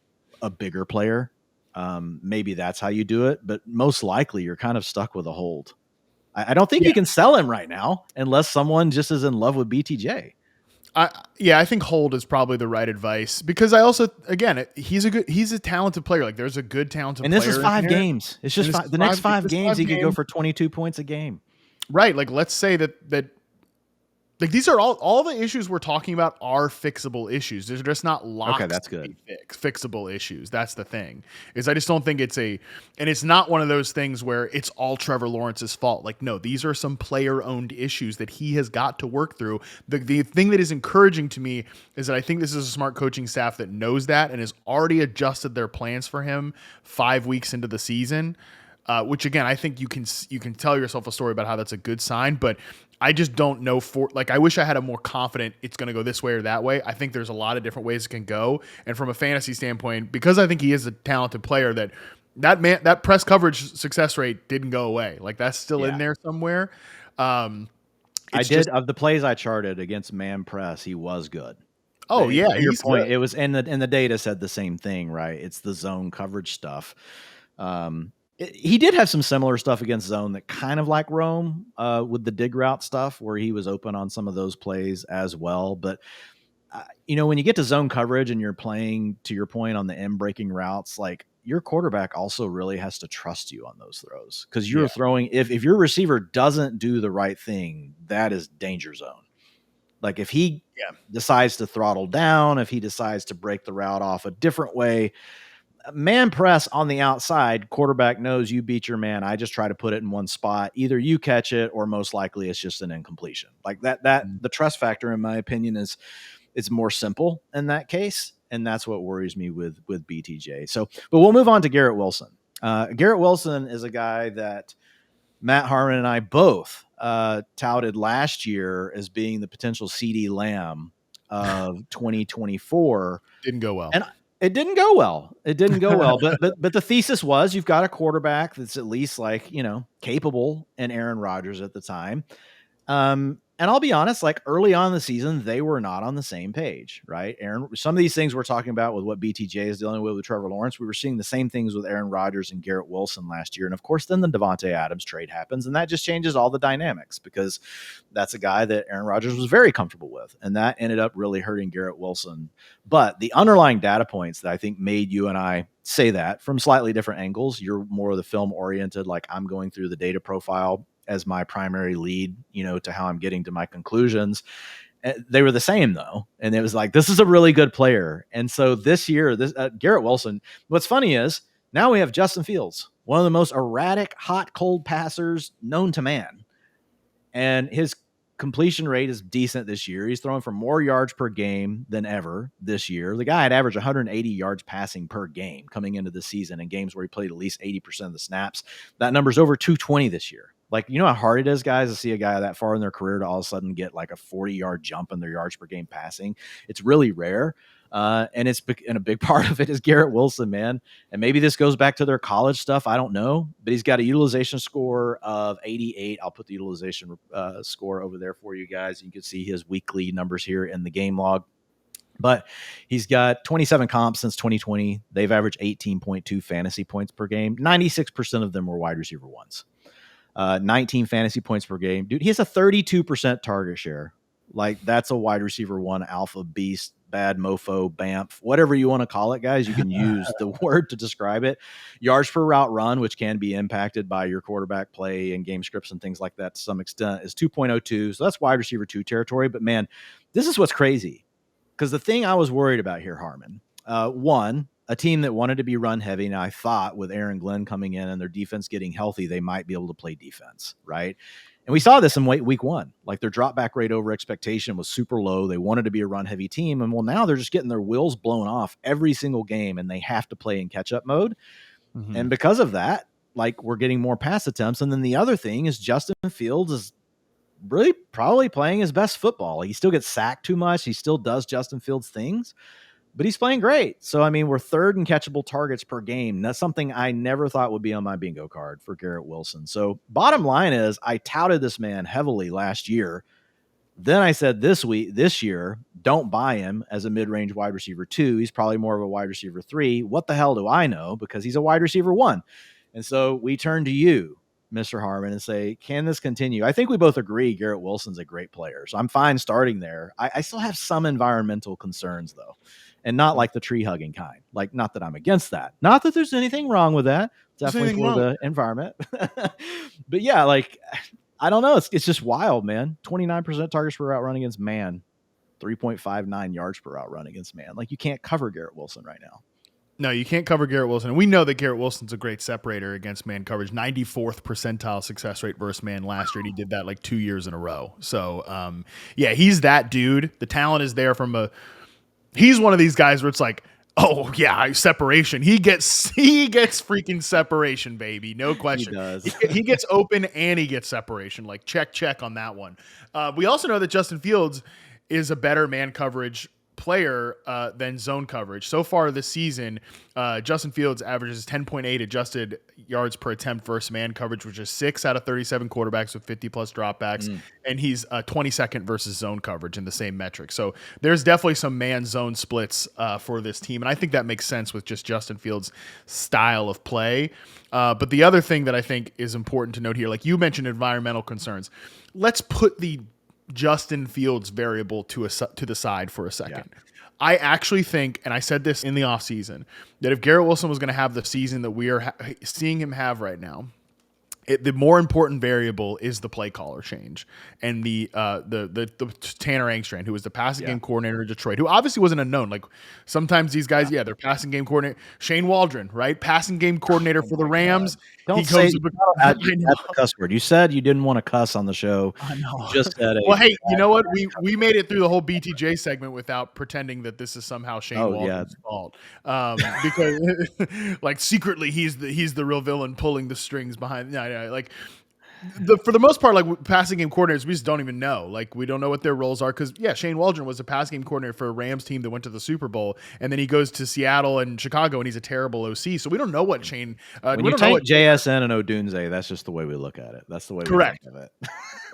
a bigger player. Maybe that's how you do it, but most likely you're kind of stuck with a hold. I don't think you can sell him right now unless someone just is in love with BTJ. I think hold is probably the right advice, because I also, again, he's a talented player. Like there's a good talented player. And this is 5 games. It's just the next 5 games he could go for 22 points a game. Right. Like let's say that like these are all the issues we're talking about are fixable issues. They're just not locked. Okay, that's good. Fixable issues. That's the thing. Is I just don't think and it's not one of those things where it's all Trevor Lawrence's fault. Like, no, these are some player-owned issues that he has got to work through. The thing that is encouraging to me is that I think this is a smart coaching staff that knows that and has already adjusted their plans for him 5 weeks into the season. Which again, I think you can tell yourself a story about how that's a good sign, but I just don't know I wish I had a more confident it's going to go this way or that way. I think there's a lot of different ways it can go. And from a fantasy standpoint, because I think he is a talented player, that press coverage success rate didn't go away. Like that's still in there somewhere. Of the plays I charted against man press, he was good. Oh yeah. To your point, it was, and the data said the same thing, right? It's the zone coverage stuff. He did have some similar stuff against zone that kind of like Rome with the dig route stuff where he was open on some of those plays as well. But, when you get to zone coverage and you're playing, to your point, on the M breaking routes, like your quarterback also really has to trust you on those throws, because you're throwing, if your receiver doesn't do the right thing, that is danger zone. Like if he decides to throttle down, if he decides to break the route off a different way, man press on the outside, quarterback knows you beat your man. I just try to put it in one spot. Either you catch it or most likely it's just an incompletion. Like that the trust factor, in my opinion, is more simple in that case. And that's what worries me with BTJ. So, but we'll move on to Garrett Wilson. Garrett Wilson is a guy that Matt Harmon and I both touted last year as being the potential CD Lamb of 2024. Didn't go well. And it didn't go well. But the thesis was you've got a quarterback that's at least like, capable, and Aaron Rodgers at the time. And I'll be honest, like early on in the season, they were not on the same page, right? Some of these things we're talking about with what BTJ is dealing with Trevor Lawrence, we were seeing the same things with Aaron Rodgers and Garrett Wilson last year. And of course, then the Devontae Adams trade happens, and that just changes all the dynamics, because that's a guy that Aaron Rodgers was very comfortable with. And that ended up really hurting Garrett Wilson. But the underlying data points that I think made you and I say that from slightly different angles, you're more of the film oriented, like I'm going through the data profile as my primary lead, to how I'm getting to my conclusions. They were the same though. And it was like, this is a really good player. And so this year, Garrett Wilson, what's funny is now we have Justin Fields, one of the most erratic, hot, cold passers known to man. And his completion rate is decent this year. He's throwing for more yards per game than ever this year. The guy had averaged 180 yards passing per game coming into the season in games where he played at least 80% of the snaps. That number's over 220 this year. Like, you know how hard it is, guys, to see a guy that far in their career to all of a sudden get like a 40-yard jump in their yards per game passing. It's really rare. And a big part of it is Garrett Wilson, man. And maybe this goes back to their college stuff. I don't know, but he's got a utilization score of 88. I'll put the utilization score over there for you guys. You can see his weekly numbers here in the game log. But he's got 27 comps since 2020. They've averaged 18.2 fantasy points per game. 96% of them were wide receiver ones. 19 fantasy points per game. Dude, he has a 32% target share. Like that's a wide receiver 1 alpha beast, bad mofo, bamf, whatever you want to call it, guys. You can use the word to describe it. Yards per route run, which can be impacted by your quarterback play and game scripts and things like that to some extent, is 2.02. So that's wide receiver 2 territory. But man, this is what's crazy. Because the thing I was worried about here, Harmon, one, a team that wanted to be run heavy. Now I thought with Aaron Glenn coming in and their defense getting healthy, they might be able to play defense, right? And we saw this in week 1. Like their drop back rate over expectation was super low. They wanted to be a run heavy team. And well, now they're just getting their wheels blown off every single game and they have to play in catch up mode. Mm-hmm. And because of that, like we're getting more pass attempts. And then the other thing is Justin Fields is really probably playing his best football. He still gets sacked too much. He still does Justin Fields things, but he's playing great. So, I mean, we're 3rd in catchable targets per game. That's something I never thought would be on my bingo card for Garrett Wilson. So bottom line is I touted this man heavily last year. Then I said this year, don't buy him as a mid-range wide receiver 2. He's probably more of a wide receiver 3. What the hell do I know? Because he's a wide receiver 1. And so we turn to you, Mr. Harmon, and say, can this continue? I think we both agree Garrett Wilson's a great player. So I'm fine starting there. I still have some environmental concerns, though. And not like the tree hugging kind. Like, not that I'm against that. Not that there's anything wrong with that. Definitely for the environment. But yeah, like, I don't know. It's just wild, man. 29% targets per route run against man. 3.59 yards per route run against man. Like, you can't cover Garrett Wilson right now. No, you can't cover Garrett Wilson. And we know that Garrett Wilson's a great separator against man coverage. 94th percentile success rate versus man last year. And he did that like 2 years in a row. So, yeah, he's that dude. The talent is there he's one of these guys where it's like, oh yeah, separation. He gets freaking separation, baby. No question. He does. He gets open and he gets separation. Like check on that one. We also know that Justin Fields is a better man coverage player than zone coverage. So far this season, Justin Fields averages 10.8 adjusted yards per attempt versus man coverage, which is 6 out of 37 quarterbacks with 50-plus dropbacks, and he's 22nd versus zone coverage in the same metric. So there's definitely some man-zone splits for this team, and I think that makes sense with just Justin Fields' style of play. But the other thing that I think is important to note here, like you mentioned environmental concerns, let's put the Justin Fields variable to the side for a second. Yeah. I actually think, and I said this in the offseason, that if Garrett Wilson was going to have the season that we are seeing him have right now, the more important variable is the play caller change and the Tanner Angstrand, who was the passing game coordinator in Detroit, who obviously wasn't unknown. Like sometimes these guys, they're passing game coordinator. Shane Waldron, right? Passing game coordinator for the Rams. Don't say that's the cuss word. You said you didn't want to cuss on the show. I know. You just said it. Well, hey, you know what? We made it through the whole BTJ segment without pretending that this is somehow Shane Waldron's fault. Because like secretly he's the real villain pulling the strings behind. Like for the most part, like passing game coordinators, we just don't even know. Like we don't know what their roles are because Shane Waldron was a passing game coordinator for a Rams team that went to the Super Bowl, and then he goes to Seattle and Chicago, and he's a terrible OC. So we don't know what Shane. When you take JSN and Odunze, that's just the way we look at it. That's the way we think of it.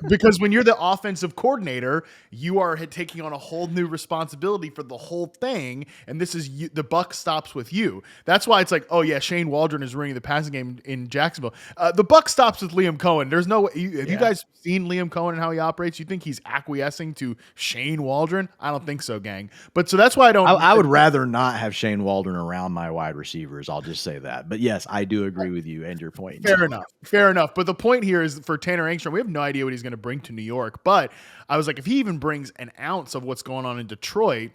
Because when you're the offensive coordinator, you are taking on a whole new responsibility for the whole thing, and this is you, the buck stops with you. That's why it's like, oh yeah, Shane Waldron is running the passing game in Jacksonville. The buck stops with Liam Cohen. There's no way. Have you guys seen Liam Cohen and how he operates? You think he's acquiescing to Shane Waldron? I don't think so, gang. But so that's why I don't. I would rather not have Shane Waldron around my wide receivers. I'll just say that. But yes, I do agree with you and your point. Fair enough. But the point here is for Tanner Angstrom, we have no idea what he's going to bring to New York. But I was like, if he even brings an ounce of what's going on in Detroit,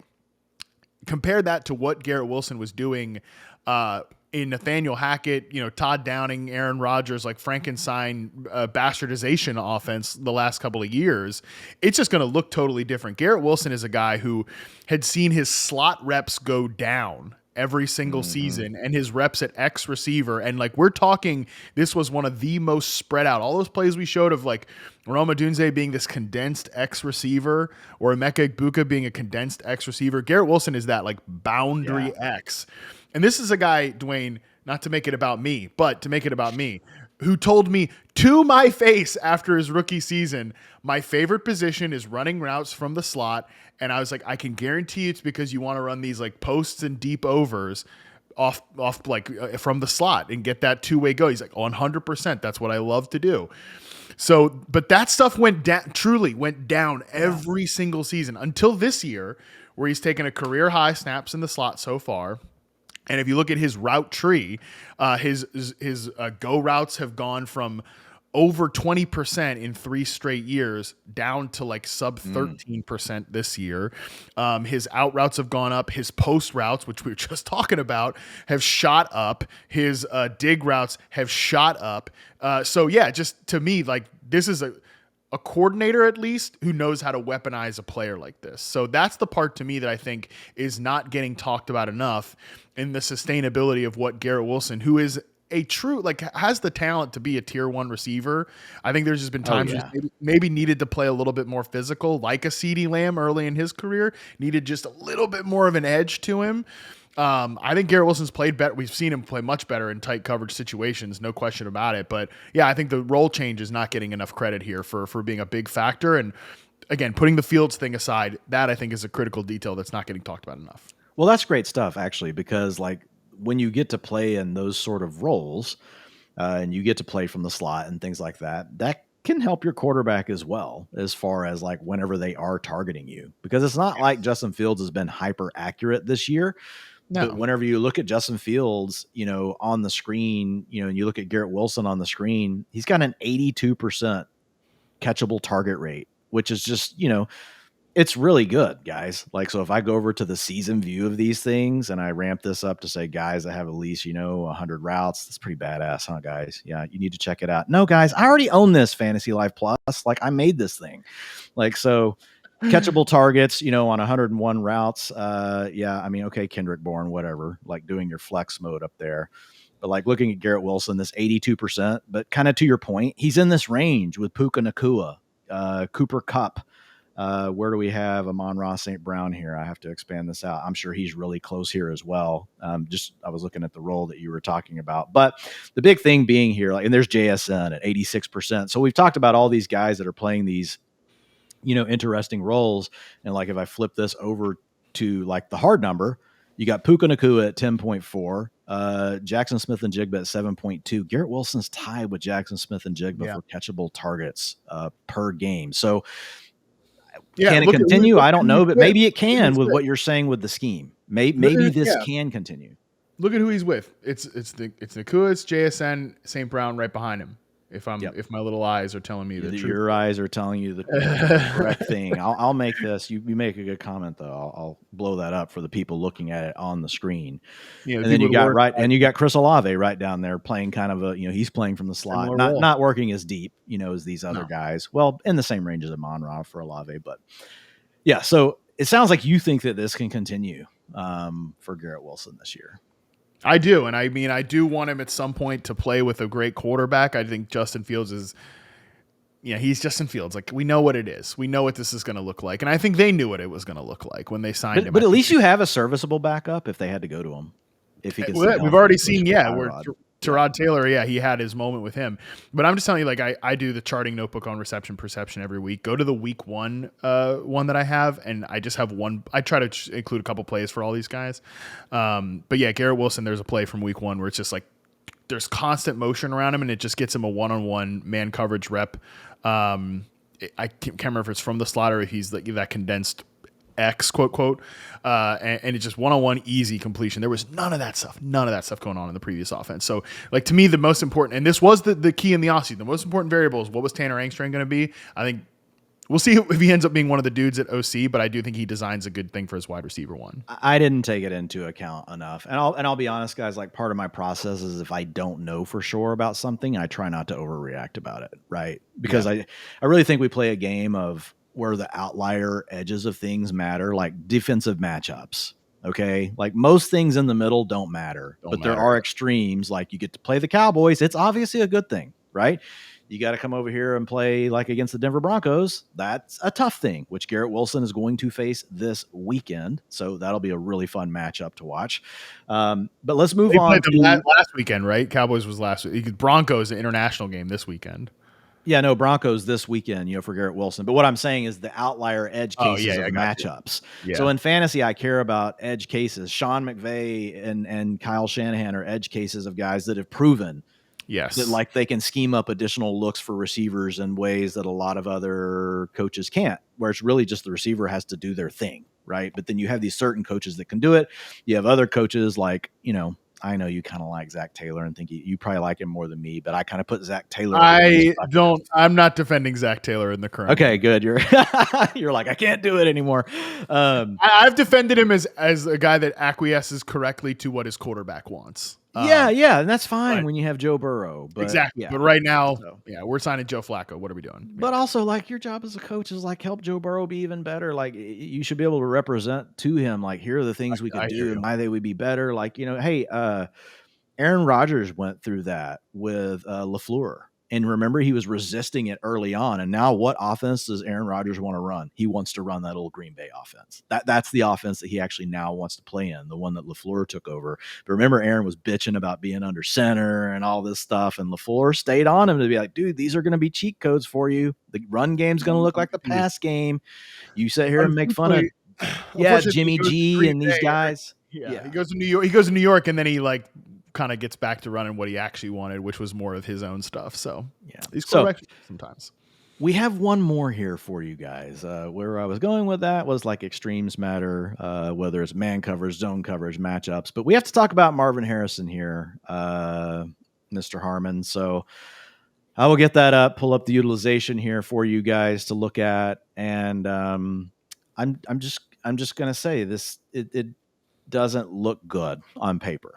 compare that to what Garrett Wilson was doing in Nathaniel Hackett, Todd Downing, Aaron Rodgers, like Frankenstein bastardization offense the last couple of years, it's just going to look totally different. Garrett Wilson is a guy who had seen his slot reps go down every single season and his reps at X receiver. And like, we're talking, this was one of the most spread out. All those plays we showed of like Roma Odunze being this condensed X receiver or Emeka Egbuka being a condensed X receiver. Garrett Wilson is that like boundary X. And this is a guy, Dwain, not to make it about me, but to make it about me, who told me to my face after his rookie season, my favorite position is running routes from the slot. And I was like, I can guarantee it's because you want to run these like posts and deep overs. off like from the slot and get that two-way go. He's like 100%. That's what I love to do. So, but that stuff truly went down every single season until this year, where he's taken a career high snaps in the slot so far. And if you look at his route tree, his go routes have gone from over 20% in 3 straight years down to like sub 13% this year. His out routes have gone up. His post routes, which we were just talking about, have shot up. His dig routes have shot up. So yeah, just to me, like this is a coordinator at least who knows how to weaponize a player like this. So that's the part to me that I think is not getting talked about enough in the sustainability of what Garrett Wilson, who is a true, like has the talent to be a tier 1 receiver. I think there's just been times maybe needed to play a little bit more physical, like a CeeDee Lamb early in his career, needed just a little bit more of an edge to him. I think Garrett Wilson's played better. We've seen him play much better in tight coverage situations, no question about it. But yeah, I think the role change is not getting enough credit here for being a big factor. And again, putting the Fields thing aside, that I think is a critical detail that's not getting talked about enough. Well, that's great stuff actually, because like when you get to play in those sort of roles and you get to play from the slot and things like that, that can help your quarterback as well, as far as like whenever they are targeting you, because it's not like Justin Fields has been hyper accurate this year. No. But whenever you look at Justin Fields, on the screen, and you look at Garrett Wilson on the screen, he's got an 82% catchable target rate, which is just, it's really good, guys. Like, so if I go over to the season view of these things and I ramp this up to say guys that have at least, 100 routes, that's pretty badass, huh, guys? Yeah, you need to check it out. No, guys, I already own this Fantasy Life Plus. Like, I made this thing. Like, so catchable targets, on 101 routes. Yeah, I mean, okay, Kendrick Bourne, whatever, like doing your flex mode up there. But like looking at Garrett Wilson, this 82%, but kind of to your point, he's in this range with Puka Nacua, Cooper Kupp. Where do we have Amon-Ra St. Brown here? I have to expand this out. I'm sure he's really close here as well. I was looking at the role that you were talking about, but the big thing being here, like, and there's JSN at 86%. So we've talked about all these guys that are playing these, interesting roles. And like, if I flip this over to like the hard number, you got Puka Nacua at 10.4, Jackson Smith and Jigba at 7.2. Garrett Wilson's tied with Jackson Smith and Jigba for catchable targets per game. So, can it continue? I don't know, but maybe it can with what you're saying with the scheme. Maybe this can continue. Look at who he's with. It's Nacua, it's JSN, St. Brown right behind him. If my little eyes are telling me the truth. Your eyes are telling you the correct thing. I'll make this. You make a good comment though. I'll blow that up for the people looking at it on the screen. Yeah, and then you got Chris Olave right down there playing kind of a, he's playing from the slot, not working as deep, as these other guys. Well, in the same range as Amon-Ra for Olave, but yeah. So it sounds like you think that this can continue for Garrett Wilson this year. I do. And I mean, I do want him at some point to play with a great quarterback. I think Justin Fields is, he's Justin Fields. Like, we know what it is. We know what this is going to look like. And I think they knew what it was going to look like when they signed him. But at least you have a serviceable backup if they had to go to him. If he can, we've already seen, where Tyrod Taylor, he had his moment with him. But I'm just telling you, like, I do the charting notebook on Reception Preception every week. Go to the week one one that I have, and I just have one. I try to include a couple plays for all these guys. But yeah, Garrett Wilson, there's a play from week one where it's just like there's constant motion around him, and it just gets him a one-on-one man coverage rep. I can't remember if it's from the slot or if he's like that condensed X, quote, and it's just one-on-one easy completion. There was none of that stuff going on in the previous offense. So, like, to me, the most important, and this was the key in the offseason, the most important variable is what was Tanner Angstrom going to be. I think we'll see if he ends up being one of the dudes at OC, but I do think he designs a good thing for his wide receiver one. I didn't take it into account enough. And I'll be honest, guys, like, part of my process is if I don't know for sure about something, I try not to overreact about it, right? Because I really think we play a game of where the outlier edges of things matter, like defensive matchups. Okay. Like, most things in the middle don't matter, but there are extremes. Like, you get to play the Cowboys. It's obviously a good thing, right? You got to come over here and play like against the Denver Broncos. That's a tough thing, which Garrett Wilson is going to face this weekend. So that'll be a really fun matchup to watch. But let's move on. Last weekend, right? Cowboys was last week. Broncos, an international game this weekend. Yeah, no, Broncos this weekend, for Garrett Wilson. But what I'm saying is the outlier edge cases of matchups. Yeah. So in fantasy, I care about edge cases. Sean McVay and Kyle Shanahan are edge cases of guys that have proven that like they can scheme up additional looks for receivers in ways that a lot of other coaches can't, where it's really just the receiver has to do their thing, right? But then you have these certain coaches that can do it. You have other coaches like, I know you kind of like Zach Taylor and think you probably like him more than me, but I kind of put Zach Taylor. I'm not defending Zach Taylor in the current. Okay, good. You're like, I can't do it anymore. I've defended him as a guy that acquiesces correctly to what his quarterback wants. Yeah. And that's fine when you have Joe Burrow. But, exactly. Yeah. But right now, we're signing Joe Flacco. What are we doing? But also, like, your job as a coach is like help Joe Burrow be even better. Like, you should be able to represent to him, like, here are the things we could do and why they would be better. Like, hey, Aaron Rodgers went through that with LaFleur. And remember, he was resisting it early on. And now what offense does Aaron Rodgers want to run? He wants to run that old Green Bay offense. That's the offense that he actually now wants to play in, the one that LaFleur took over. But remember, Aaron was bitching about being under center and all this stuff. And LaFleur stayed on him to be like, dude, these are going to be cheat codes for you. The run game's going to look like the pass game. You sit here and make fun of Jimmy G and these guys. Yeah. He goes to New York. He goes to New York and then he kind of gets back to running what he actually wanted, which was more of his own stuff. So these quarterbacks sometimes. We have one more here for you guys. Where I was going with that was like extremes matter, whether it's man coverage, zone coverage, matchups. But we have to talk about Marvin Harrison here, Mr. Harmon. So I will get that up, pull up the utilization here for you guys to look at, and I'm just gonna say this. It doesn't look good on paper.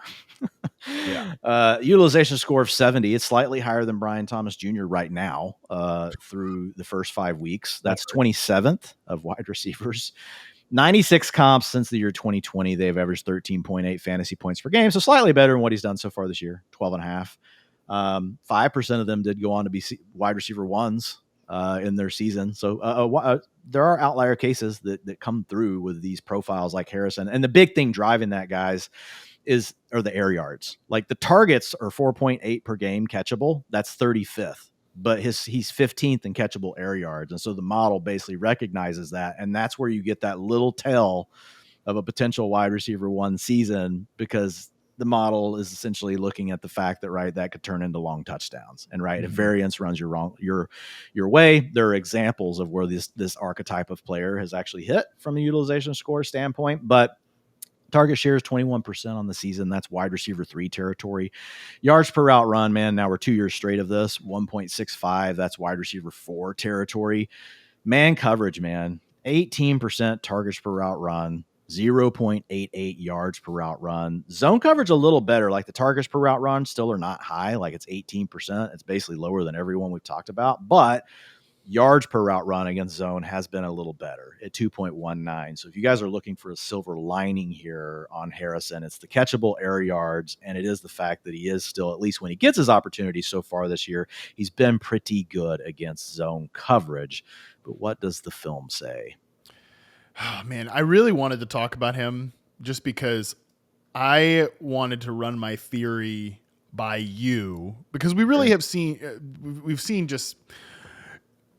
Utilization score of 70. It's slightly higher than Brian Thomas Jr. right now through the first 5 weeks. That's 27th of wide receivers. 96 comps since the year 2020. They've averaged 13.8 fantasy points per game. So slightly better than what he's done so far this year, 12.5. 5% of them did go on to be wide receiver ones in their season. So there are outlier cases that come through with these profiles like Harrison. And the big thing driving that, guys, are the air yards. Like the targets are 4.8 per game catchable. That's 35th, but he's 15th in catchable air yards. And so the model basically recognizes that. And that's where you get that little tell of a potential wide receiver one season, because the model is essentially looking at the fact that, right, that could turn into long touchdowns. And right, if variance runs your way, there are examples of where this archetype of player has actually hit from a utilization score standpoint, but target share is 21% on the season. That's wide receiver 3 territory. Yards per route run, man, now we're 2 years straight of this, 1.65. That's wide receiver 4 territory. Man coverage, man, 18% targets per route run, 0.88 yards per route run. Zone coverage a little better. Like the targets per route run still are not high. Like it's 18%. It's basically lower than everyone we've talked about, but yards per route run against zone has been a little better at 2.19. So if you guys are looking for a silver lining here on Harrison, it's the catchable air yards, and it is the fact that he is still, at least when he gets his opportunities so far this year, he's been pretty good against zone coverage. But what does the film say? Oh, man, I really wanted to talk about him just because I wanted to run my theory by you, because we really have seen, we've seen just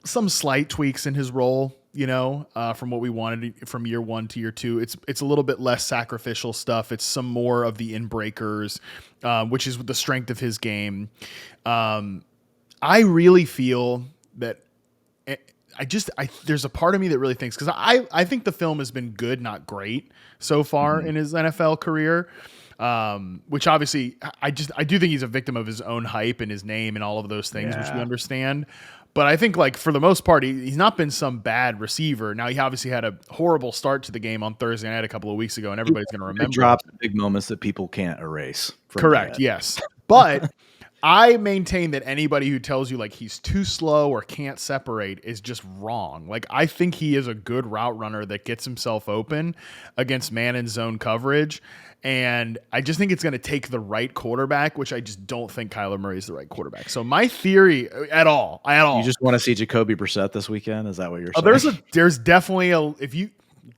some slight tweaks in his role, from what we wanted from year 1 to year 2. It's a little bit less sacrificial stuff. It's some more of the in-breakers, which is the strength of his game. I really feel that there's a part of me that really thinks, because I think the film has been good, not great so far in his NFL career. Which obviously I do think he's a victim of his own hype and his name and all of those things, which we understand. But I think, like, for the most part, he's not been some bad receiver. Now, he obviously had a horrible start to the game on Thursday night a couple of weeks ago, and everybody's going to remember. He dropped the big moments that people can't erase. Correct, yes. But I maintain that anybody who tells you, like, he's too slow or can't separate is just wrong. Like, I think he is a good route runner that gets himself open against man and zone coverage. And I just think it's going to take the right quarterback, which I just don't think Kyler Murray is the right quarterback. So my theory at all. You just want to see Jacoby Brissett this weekend? Is that what you're saying? There's definitely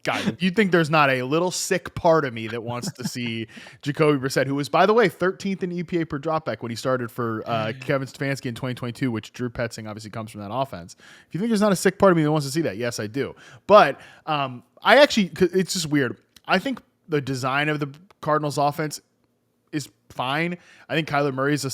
guys, if you think there's not a little sick part of me that wants to see Jacoby Brissett, who was, by the way, 13th in EPA per dropback when he started for Kevin Stefanski in 2022, which Drew Petzing obviously comes from that offense. If you think there's not a sick part of me that wants to see that, yes, I do. But I actually, it's just weird. I think the design of the Cardinals offense is fine. I think Kyler Murray is a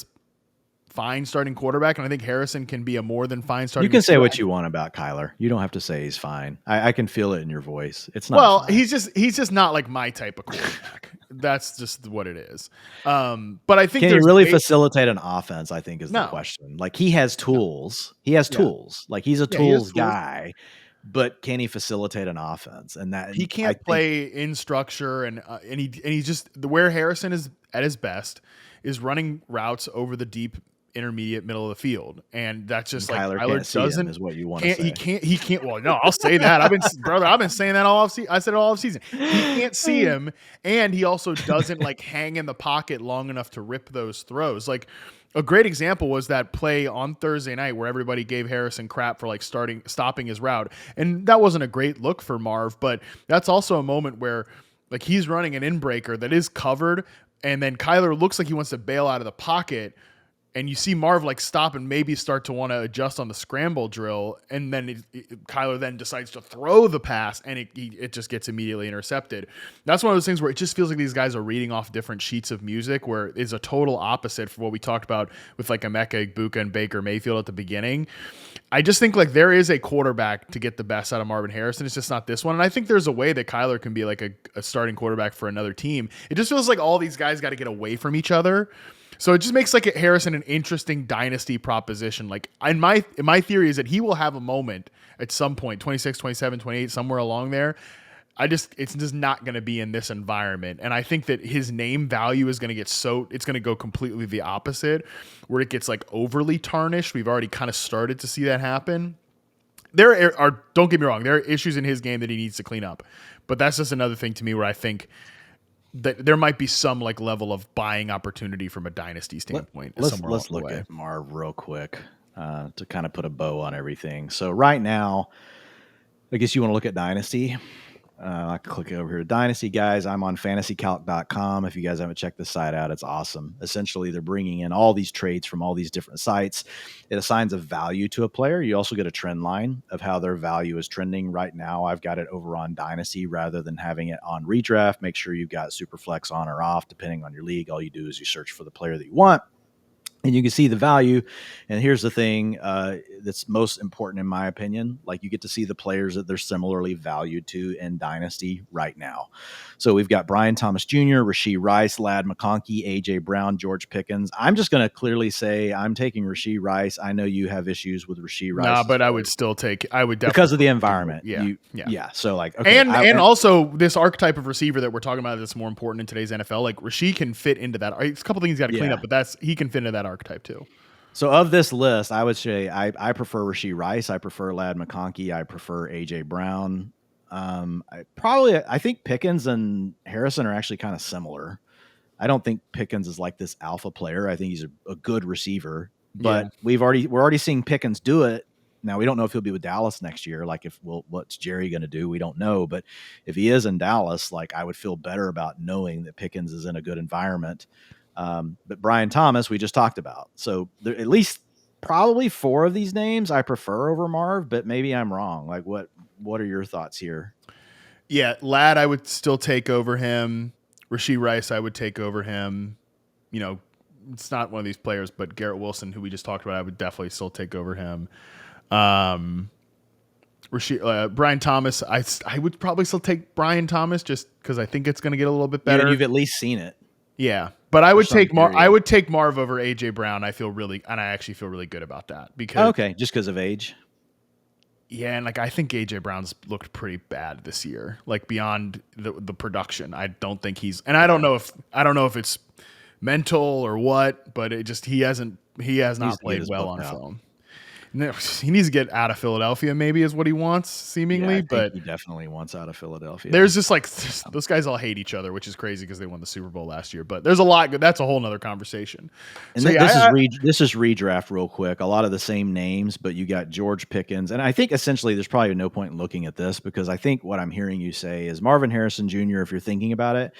fine starting quarterback, and I think Harrison can be a more than fine starting. You can say what you want about Kyler. You don't have to say he's fine. I can feel it in your voice. It's not. Well, fine. he's just not like my type of quarterback. That's just what it is. But I think can he really facilitate an offense? I think is the question. Like he has tools. He has tools. Like he's a tools guy. But can he facilitate an offense? And that he can't play in structure, and he just where Harrison is at his best is running routes over the deep intermediate middle of the field, and that's just like Kyler doesn't is what you want to say. He can't. Well, no, I'll say that. I've been saying that all off. I said it all off season. He can't see him, and he also doesn't like hang in the pocket long enough to rip those throws. Like a great example was that play on Thursday night where everybody gave Harrison crap for like stopping his route, and that wasn't a great look for Marv. But that's also a moment where like he's running an in-breaker that is covered, and then Kyler looks like he wants to bail out of the pocket. And you see Marv like stop and maybe start to want to adjust on the scramble drill, and then Kyler then decides to throw the pass, and it just gets immediately intercepted. That's one of those things where it just feels like these guys are reading off different sheets of music, where it's a total opposite for what we talked about with like Emeka Egbuka and Baker Mayfield at the beginning. I just think like there is a quarterback to get the best out of Marvin Harrison. It's just not this one. And I think there's a way that Kyler can be like a starting quarterback for another team. It just feels like all these guys got to get away from each other. So it just makes like Harrison an interesting dynasty proposition. Like in my theory is that he will have a moment at some point, 26, 27, 28, somewhere along there. It's just not going to be in this environment. And I think that his name value is going to it's going to go completely the opposite, where it gets like overly tarnished. We've already kind of started to see that happen. There are, don't get me wrong, there are issues in his game that he needs to clean up. But that's just another thing to me where I think that there might be some like level of buying opportunity from a dynasty standpoint. Let's look at Marv real quick to kind of put a bow on everything. So right now, I guess you want to look at dynasty. I can click over here to Dynasty, guys. I'm on fantasycalc.com. If you guys haven't checked this site out, it's awesome. Essentially, they're bringing in all these trades from all these different sites. It assigns a value to a player. You also get a trend line of how their value is trending. Right now, I've got it over on Dynasty rather than having it on Redraft. Make sure you've got Superflex on or off, depending on your league. All you do is you search for the player that you want, and you can see the value. And here's the thing that's most important in my opinion. Like you get to see the players that they're similarly valued to in Dynasty right now. So we've got Brian Thomas Jr., Rashee Rice, Ladd McConkey, A.J. Brown, George Pickens. I'm just going to clearly say I'm taking Rashee Rice. I know you have issues with Rashee Rice. Nah, but I would definitely. Because of the environment. Yeah. So like, okay, and also this archetype of receiver that we're talking about that's more important in today's NFL. Like Rashee can fit into that. It's a couple things he's got to clean up, but he can fit into that archetype too. So of this list, I would say I prefer Rashee Rice. I prefer Ladd McConkey. I prefer A.J. Brown. I think Pickens and Harrison are actually kind of similar. I don't think Pickens is like this alpha player. I think he's a good receiver, but we're already seeing Pickens do it. Now we don't know if he'll be with Dallas next year. Like what's Jerry going to do? We don't know. But if he is in Dallas, like I would feel better about knowing that Pickens is in a good environment. But Brian Thomas, we just talked about. So there, at least probably 4 of these names I prefer over Marv, but maybe I'm wrong. Like what are your thoughts here? Yeah, Ladd, I would still take over him. Rashee Rice, I would take over him. You know, it's not one of these players, but Garrett Wilson, who we just talked about, I would definitely still take over him. Brian Thomas, I would probably still take Brian Thomas just because I think it's going to get a little bit better. Yeah, you've at least seen it. Yeah, but I would take Marv over A.J. Brown. I actually feel really good about that because just because of age. Yeah, and like I think A.J. Brown's looked pretty bad this year. Like beyond the production, I don't think he's. And I don't know if it's mental or what, but it just he has not played well on film. No, he needs to get out of Philadelphia, maybe is what he wants, seemingly. I but think he definitely wants out of Philadelphia. there's just like those guys all hate each other, which is crazy because they won the Super Bowl last year. But there's a lot. That's a whole nother conversation. And So, this is redraft real quick. A lot of the same names, but you got George Pickens. And I think essentially there's probably no point in looking at this because I think what I'm hearing you say is Marvin Harrison Jr., if you're thinking about it,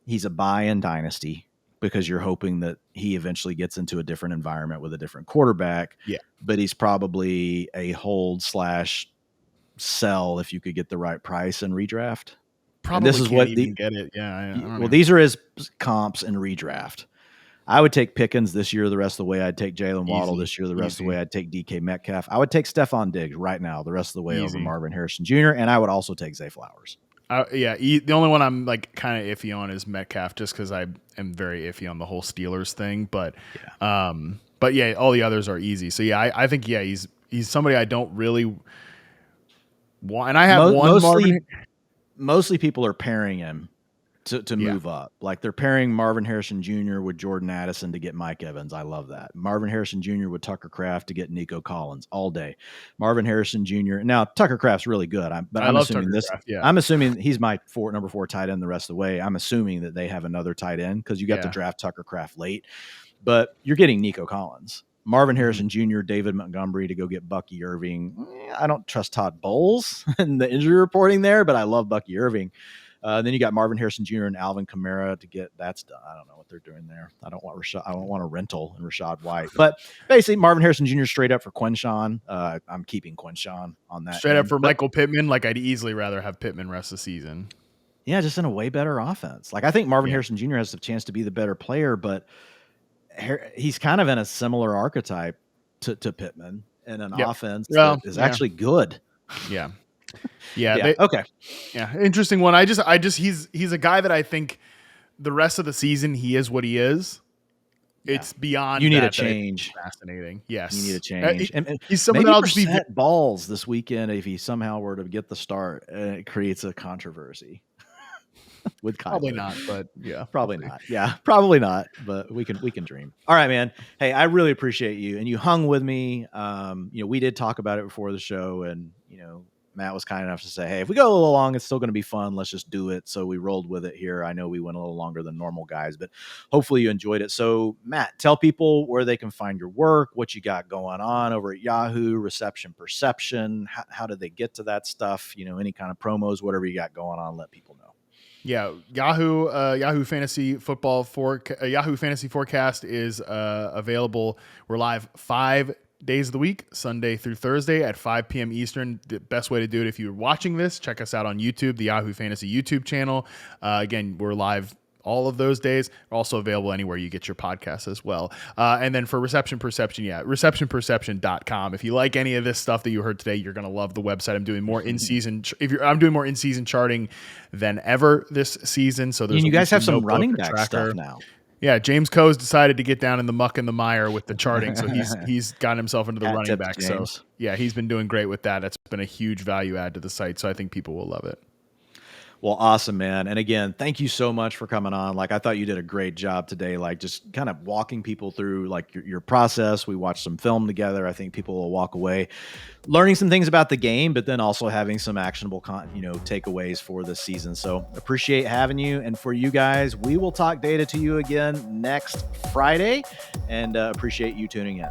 he's a buy-in dynasty because you're hoping that he eventually gets into a different environment with a different quarterback. Yeah. But he's probably a hold / sell if you could get the right price and redraft. probably this is can't what even get it. Yeah. I don't know. these are his comps in redraft. I would take Pickens this year the rest of the way. I'd take Jalen Waddle Easy. this year the rest of Easy. the way. I'd take DK Metcalf. I would take Stephon Diggs right now the rest of the way over Easy. Marvin Harrison Jr. And I would also take Zay Flowers. The only one I'm like kind of iffy on is Metcalf, just because I am very iffy on the whole Steelers thing. But yeah, all the others are easy. So yeah, I think he's somebody I don't really want. And I have mostly people are pairing him to move up. Like they're pairing Marvin Harrison Jr. with Jordan Addison to get Mike Evans. I love that. Marvin Harrison Jr. with Tucker Kraft to get Nico Collins all day. Marvin Harrison Jr. Now Tucker Kraft's really good. I'm assuming this. Kraft, yeah. I'm assuming he's my number 4 tight end the rest of the way. I'm assuming that they have another tight end because you got to draft Tucker Kraft late, but you're getting Nico Collins. Marvin Harrison Jr., David Montgomery to go get Bucky Irving. I don't trust Todd Bowles and the injury reporting there, but I love Bucky Irving. Then you got Marvin Harrison Jr. and Alvin Kamara to get that's done. I don't know what they're doing there. I don't want a rental in Rachaad White, but basically Marvin Harrison Jr. straight up for Quinshawn. I'm keeping Quinshawn on that. Straight up for Michael Pittman. Like I'd easily rather have Pittman rest of the season. Yeah, just in a way better offense. Like I think Marvin Harrison Jr. has the chance to be the better player, but he's kind of in a similar archetype to Pittman in an offense that is actually good. Yeah. Okay. Yeah. Interesting one. He's a guy that I think the rest of the season he is what he is. It's beyond. You need a change. Fascinating. Yes. You need a change. And he's someone that I'll just be balls this weekend if he somehow were to get the start and it creates a controversy. With Kyler. Probably not, but yeah, probably not. Yeah, probably not. But we can dream. All right, man. Hey, I really appreciate you, and you hung with me. We did talk about it before the show, and Matt was kind enough to say, hey, if we go a little long, it's still going to be fun. Let's just do it. So we rolled with it here. I know we went a little longer than normal guys, but hopefully you enjoyed it. So Matt, tell people where they can find your work, what you got going on over at Yahoo, Reception Preception. How did they get to that stuff? Any kind of promos, whatever you got going on, let people know. Yeah, Yahoo Fantasy Football Yahoo Fantasy Forecast is available. We're live 5 days of the week, Sunday through Thursday at 5 p.m. Eastern. The best way to do it, if you're watching this, check us out on YouTube, the Yahoo Fantasy YouTube channel. Again, we're live all of those days. We're also available anywhere you get your podcasts as well. And then for Reception Preception, receptionpreception.com. If you like any of this stuff that you heard today, you're going to love the website. I'm doing more in-season charting than ever this season. So there's you guys have some running back stuff now. Yeah, James Coe's decided to get down in the muck and the mire with the charting, so he's gotten himself into the running back. So yeah, he's been doing great with that. That's been a huge value add to the site, so I think people will love it. Well, awesome, man. And again, thank you so much for coming on. Like, I thought you did a great job today, like just kind of walking people through like your process. We watched some film together. I think people will walk away learning some things about the game, but then also having some actionable takeaways for this season. So appreciate having you. And for you guys, we will talk data to you again next Friday, and appreciate you tuning in.